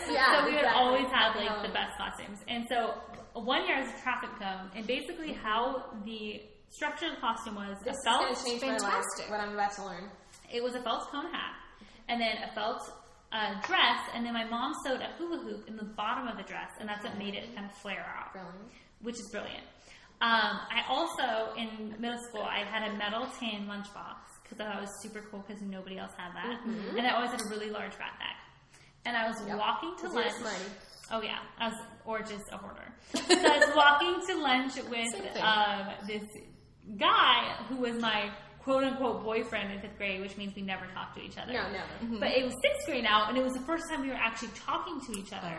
Yeah, so we would always have like the best costumes. And so one year I was a traffic cone, and basically how the structure of the costume was This a felt. is going to change my life, what I'm about to learn. It was a felt cone hat, and then a felt dress, and then my mom sewed a hula hoop in the bottom of the dress, and that's what made it kind of flare out, which is brilliant. I also, in middle school, I had a metal tin lunchbox because I thought it was super cool because nobody else had that, and I always had a really large backpack. And I was walking to lunch. Oh yeah, or just a hoarder. So I was walking to lunch with this guy who was my quote-unquote boyfriend in 5th grade, which means we never talked to each other. No, never. But it was 6th grade now, and it was the first time we were actually talking to each other.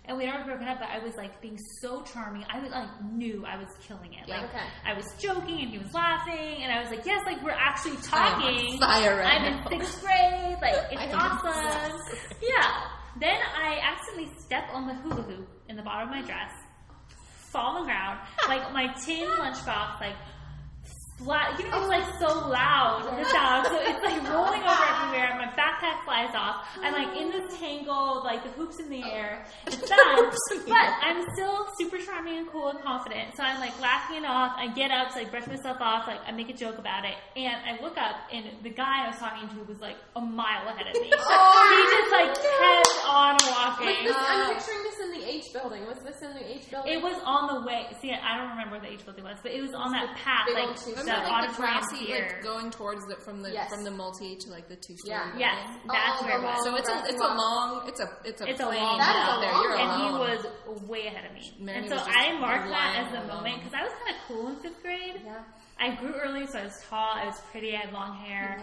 And we had already broken up, but I was like being so charming. I was like knew I was killing it. Like I was joking and he was laughing, and I was like, yes, like we're actually talking. I'm in 6th grade. Like it's awesome. Yeah. Then I accidentally step on the hula hoop in the bottom of my dress, fall on the ground, like my tin lunchbox, like flat. You know, it's like so loud, the sound. So it's like rolling over everywhere. My backpack flies off. I'm like in this tangle, like the hoops in the air. It's done. But I'm still super charming and cool and confident. So I'm like laughing it off. I get up, so I brush myself off. Like I make a joke about it, and I look up, and the guy I was talking to was like a mile ahead of me. He just like kept on walking. I'm picturing this in the H building. Was this in the H building? It was on the way. See, I don't remember what the H building was, but it was on that path, like the auditorium here, like going towards it from the multi to like the 2-story. Yes, that's where it was. So it's a long long out there. You're and alone. He was way ahead of me. And so I marked that as the moment because I was kind of cool in 5th grade. Yeah. I grew early, so I was tall, I was pretty, I had long hair.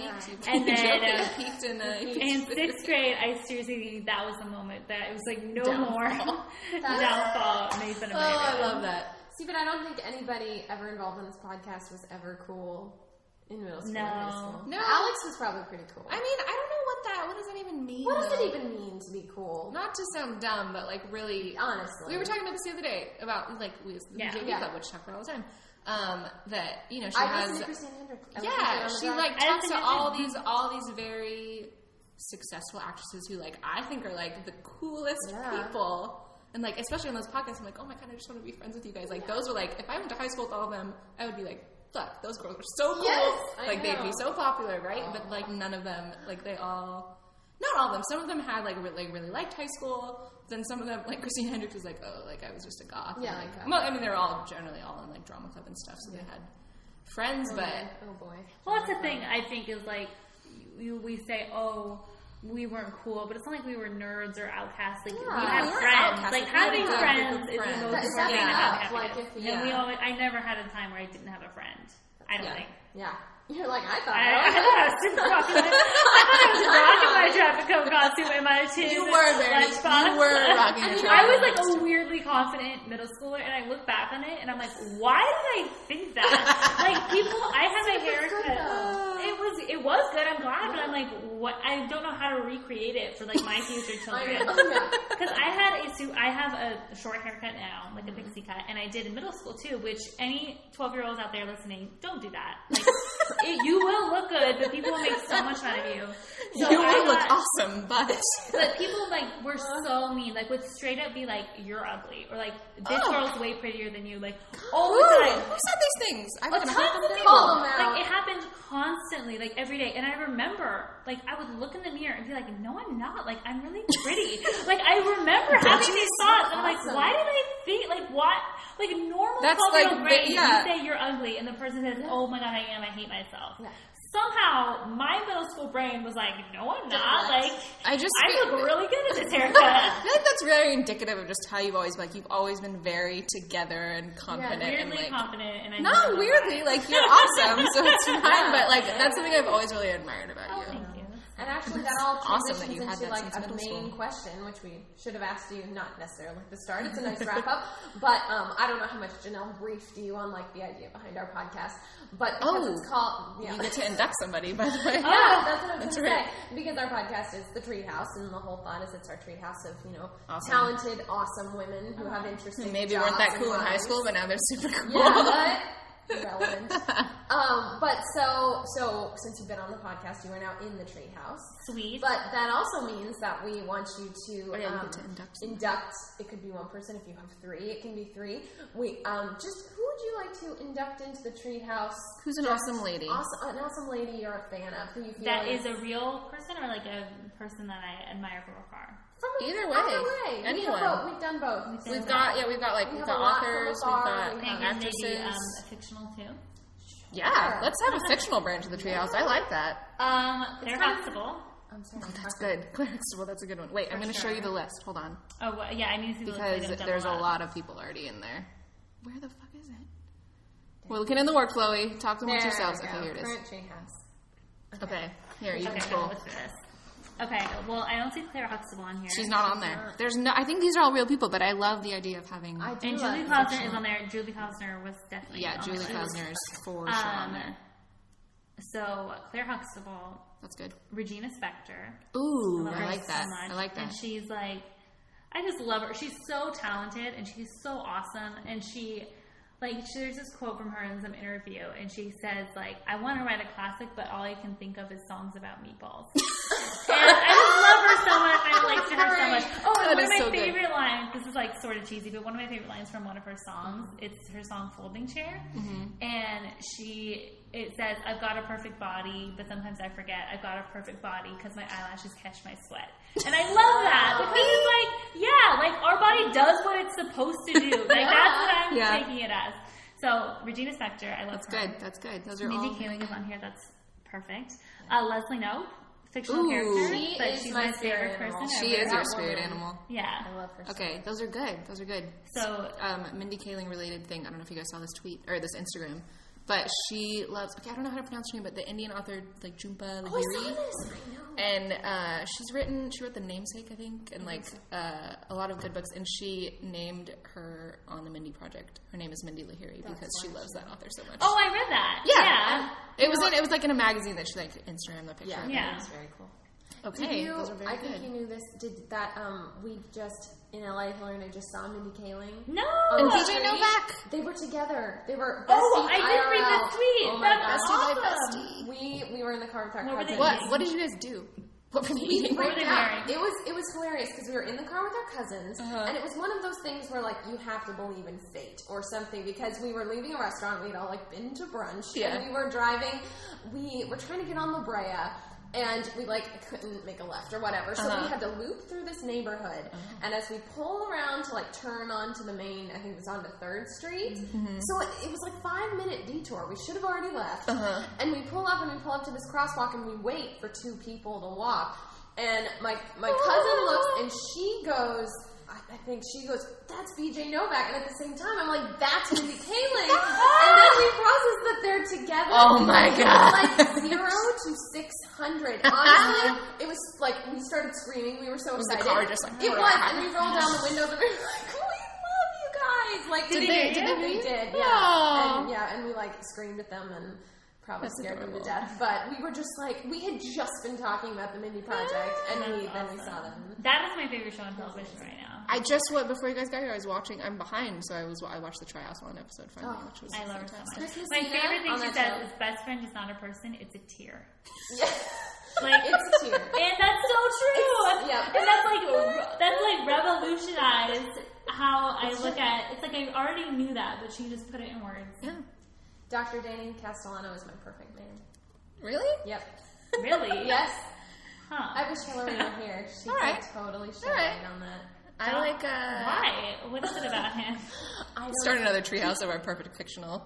And then peaked in 6th grade, I seriously think that was the moment that it was like no more downfall. Made fun of I love that. See, but I don't think anybody ever involved in this podcast was ever cool in middle school or high school. No. Alex was probably pretty cool. I mean, I don't know what does that even mean? What does it even mean to be cool? Not to sound dumb, but like really, honestly. We were talking about this the other day about like the JV Club, which we talk about all the time. That she has. She like talks to all these very successful actresses who like I think are like the coolest people. And, like, especially on those podcasts, I'm like, oh, my God, I just want to be friends with you guys. Like, those were, like, if I went to high school with all of them, I would be like, fuck, those girls are so cool. Yes, like, they'd be so popular, right? But, like, none of them, like, they all... Not all of them. Some of them had, like, really liked high school. Then some of them, like, Christine Hendricks was like, oh, like, I was just a goth. Yeah. And, like, well, I mean, they were all generally all in, like, drama club and stuff, so they had friends, but... Oh, boy. Well, that's the thing, I think, is, like, we say, oh... we weren't cool, but it's not like we were nerds or outcasts. Like we had friends. Like having friends is the most important thing about happiness. And I never had a time where I didn't have a friend. I don't think. Yeah. You're like, I thought I thought I was super popular. I thought I was rocking my traffic cone costume in my tin. You were rocking your traffic I was like a weirdly confident middle schooler, and I look back on it, and I'm like, why did I think that? Like, I had my hair cut. It was good, I'm glad, but I'm like, what? I don't know how to recreate it for, like, my future children. Because I have a short haircut now, like a pixie cut, and I did in middle school, too, which any 12-year-olds out there listening, don't do that. Like, you will look good, but people will make so much fun of you. So you will look awesome, but people like were so mean. Like would straight up be like, "You're ugly," or like, "This girl's way prettier than you." Like all the time. Who said these things? I was gonna tons of people. Like it happened constantly, like every day. And I remember, like I would look in the mirror and be like, "No, I'm not. Like I'm really pretty." Like I remember having these thoughts. And I'm like, "Why did I think like what?" Like normal 12-year-old brain, you say you're ugly, and the person says, "Oh my god, I am. I hate myself." Yeah. Somehow, my middle school brain was like, "No, I'm not." Like, I look really good at this haircut. I feel like that's very indicative of just how you've always been very together and confident. Yeah, weirdly and, like, confident. And I not weirdly, like you're awesome, so it's fine. But like that's something I've always really admired about you. Thank you. And actually, that all transitions awesome that into like a main question, which we should have asked you, not necessarily at the start. It's a nice wrap up, but I don't know how much Janelle briefed you on like the idea behind our podcast. But because it's called, you get to induct somebody, by the way. Yeah, that's what I was going to say. Because our podcast is the Treehouse, and the whole thought is it's our treehouse of talented, awesome women who have interesting who maybe jobs weren't that cool in high school, but now they're super cool. Yeah, relevant. But so since you've been on the podcast, you are now in the Treehouse. Sweet. But that also means that we want you to, induct. It could be one person. If you have three, it can be three. We just who would you like to induct into the Treehouse? Who's an awesome lady? An awesome lady you're a fan of. Who you feel that is a real person or like a person that I admire from afar. Either way. Anyone. We've done both. We've got authors, we've got actresses. Maybe a fictional too. Yeah, let's have a fictional branch of the Treehouse. I like that. Claire Huxtable. I'm sorry. That's good. Claire Huxtable, that's a good one. Wait, I'm going to show you the list. Hold on. Oh, well, yeah, I need to see the list. Because there's a lot of people already in there. Where the fuck is it? We're looking in the workflowy. Talk amongst yourselves. Okay, here it is. Current Treehouse. Okay, here, you can scroll. Look for this. Okay, well, I don't see Claire Huxtable on here. She's not on there. There's no. I think these are all real people, but I love the idea of having. And Julie Klausner is on there. Julie Klausner was definitely on Julie Klausner is for sure on there. So Claire Huxtable. That's good. Regina Spektor. Ooh, I like that. So I like that. And she's like, I just love her. She's so talented and she's so awesome. And there's this quote from her in some interview, and she says, like, I want to write a classic, but all I can think of is songs about meatballs. And I just love her so much. I relate to her so much. Oh, and one of my favorite lines, this is like sort of cheesy, but one of my favorite lines from one of her songs, it's her song Folding Chair. Mm-hmm. And it says, I've got a perfect body, but sometimes I forget I've got a perfect body because my eyelashes catch my sweat. And I love that because it's like, our body does what it's supposed to do. Like, that's what I'm taking it as. So, Regina Spektor, I love her. That's good. Those are Mindy Kaling is on here. That's perfect. Leslie Knope, fictional character, but she's my favorite person. She is your spirit animal. Yeah. I love her. Okay, those are good. So, Mindy Kaling related thing. I don't know if you guys saw this tweet or this Instagram. But she loves, I don't know how to pronounce her name, but the Indian author, like, Jhumpa Lahiri. Oh, I saw this. I know. And she wrote The Namesake, I think, and, like, a lot of good books. And she named her on the Mindy Project. Her name is Mindy Lahiri because she loves that author so much. Oh, I read that. Yeah. It was like in a magazine that she, like, Instagrammed the picture. Yeah. It was very cool. Okay, those are very good. I think you knew this. Did that, we just, in LA, Hillary and I just saw Mindy Kaling. No! And PJ Novak! They were together. They were besties. Oh, I did read the tweet. Oh my That's awesome. We were in the car with our cousins. What did you guys do? What were they eating? It was hilarious because we were in the car with our cousins, and it was one of those things where, like, you have to believe in fate or something because we were leaving a restaurant. We had all, like, been to brunch, and we were driving. We were trying to get on La Brea, and we, like, couldn't make a left or whatever. So we had to loop through this neighborhood. And as we pull around to, like, turn onto the main, I think it was onto 3rd Street. So it was like 5-minute detour. We should have already left. And we pull up to this crosswalk and we wait for 2 people to walk. And my cousin looks and she goes, I think she goes, that's BJ Novak. And at the same time, I'm like, that's Mindy Kaling. And then we process that they're together. Oh my God. Like 0 to 600. Honestly, it was like, we started screaming. We were so Was excited. the car just like, it was. And we rolled down the windows and we were like, we love you guys. Like, Did they? They did, yeah. Aww. And we like screamed at them and probably That's scared them to adorable. death. But we were just like, we had just been talking about the Mindy Project, and then we saw them. That is my favorite show on television right now. I just before you guys got here, I was watching. I'm behind, so I watched the Treehouse one episode finally, which was I love her so much. Christmas My Tina favorite thing on she that says show. is best friend is not a person, it's a tear. Yeah. Like, It's a tear. and that's so true. Yeah. And that's like revolutionized how I look at. It's like I already knew that, but she just put it in words. Yeah. Dr. Danny Castellano is my perfect name. Really? Yep. Really? Yes. Huh? I wish Hillary were here. She All could right. totally shine All right. on that. I like. Why? What is it about him? I don't Start another Treehouse of our perfect fictional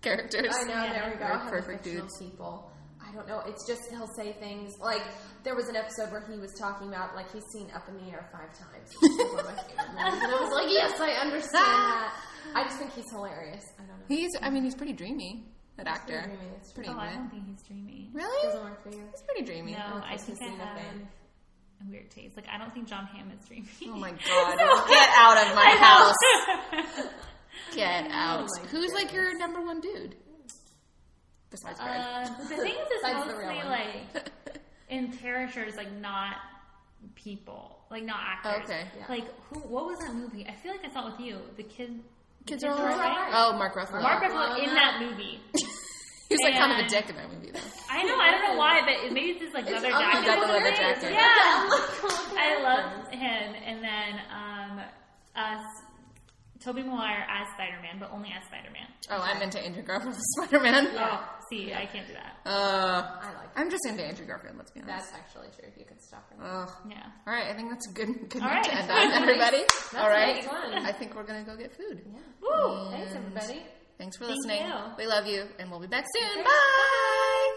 characters. I know, there we go. Our Having perfect fictional dudes. people. I don't know. It's just he'll say things like there was an episode where he was talking about like he's seen Up in the Air 5 times. Which is one of my favorite movies. And I was like, yes, I understand that. I just think he's hilarious. I don't know. He's pretty dreamy. That actor. Pretty dreamy. It's Pretty Oh, I good. don't think he's dreamy. Really? doesn't work for you. He's pretty dreamy. No, I Christmas think I Tina have fan. a weird taste. Like, I don't think John Hamm is dreamy. Oh my God! Get out of my house! Get out! Oh my Who's like your number one dude? Besides Greg. The thing is, it's Besides the real mostly one. like in characters, like not people, like not actors. Okay. Yeah. Like what was that movie? I feel like I saw it with you. The Kids Are are Alright. alright. Oh, Mark Ruffalo. Mark Ruffalo in that movie. He was like kind of a And- dick in that movie, though. I know. I don't know why, but maybe it's just like leather unlike jacket. the leather jacket. Yeah. I I love him. And then Tobey Maguire as Spider-Man, but only as Spider-Man. Oh, I'm into Andrew Garfield as Spider-Man. Oh, see, I can't do that. I like I'm just into Andrew Garfield. Let's be honest. That's actually true. If you could stop her. Yeah. All right, I think that's a good All note right. to end on, everybody. All right, nice one. I think we're gonna go get food. Woo! Thanks, everybody. Thanks for Thank listening. you. We love you, and we'll be back soon. Okay. Bye.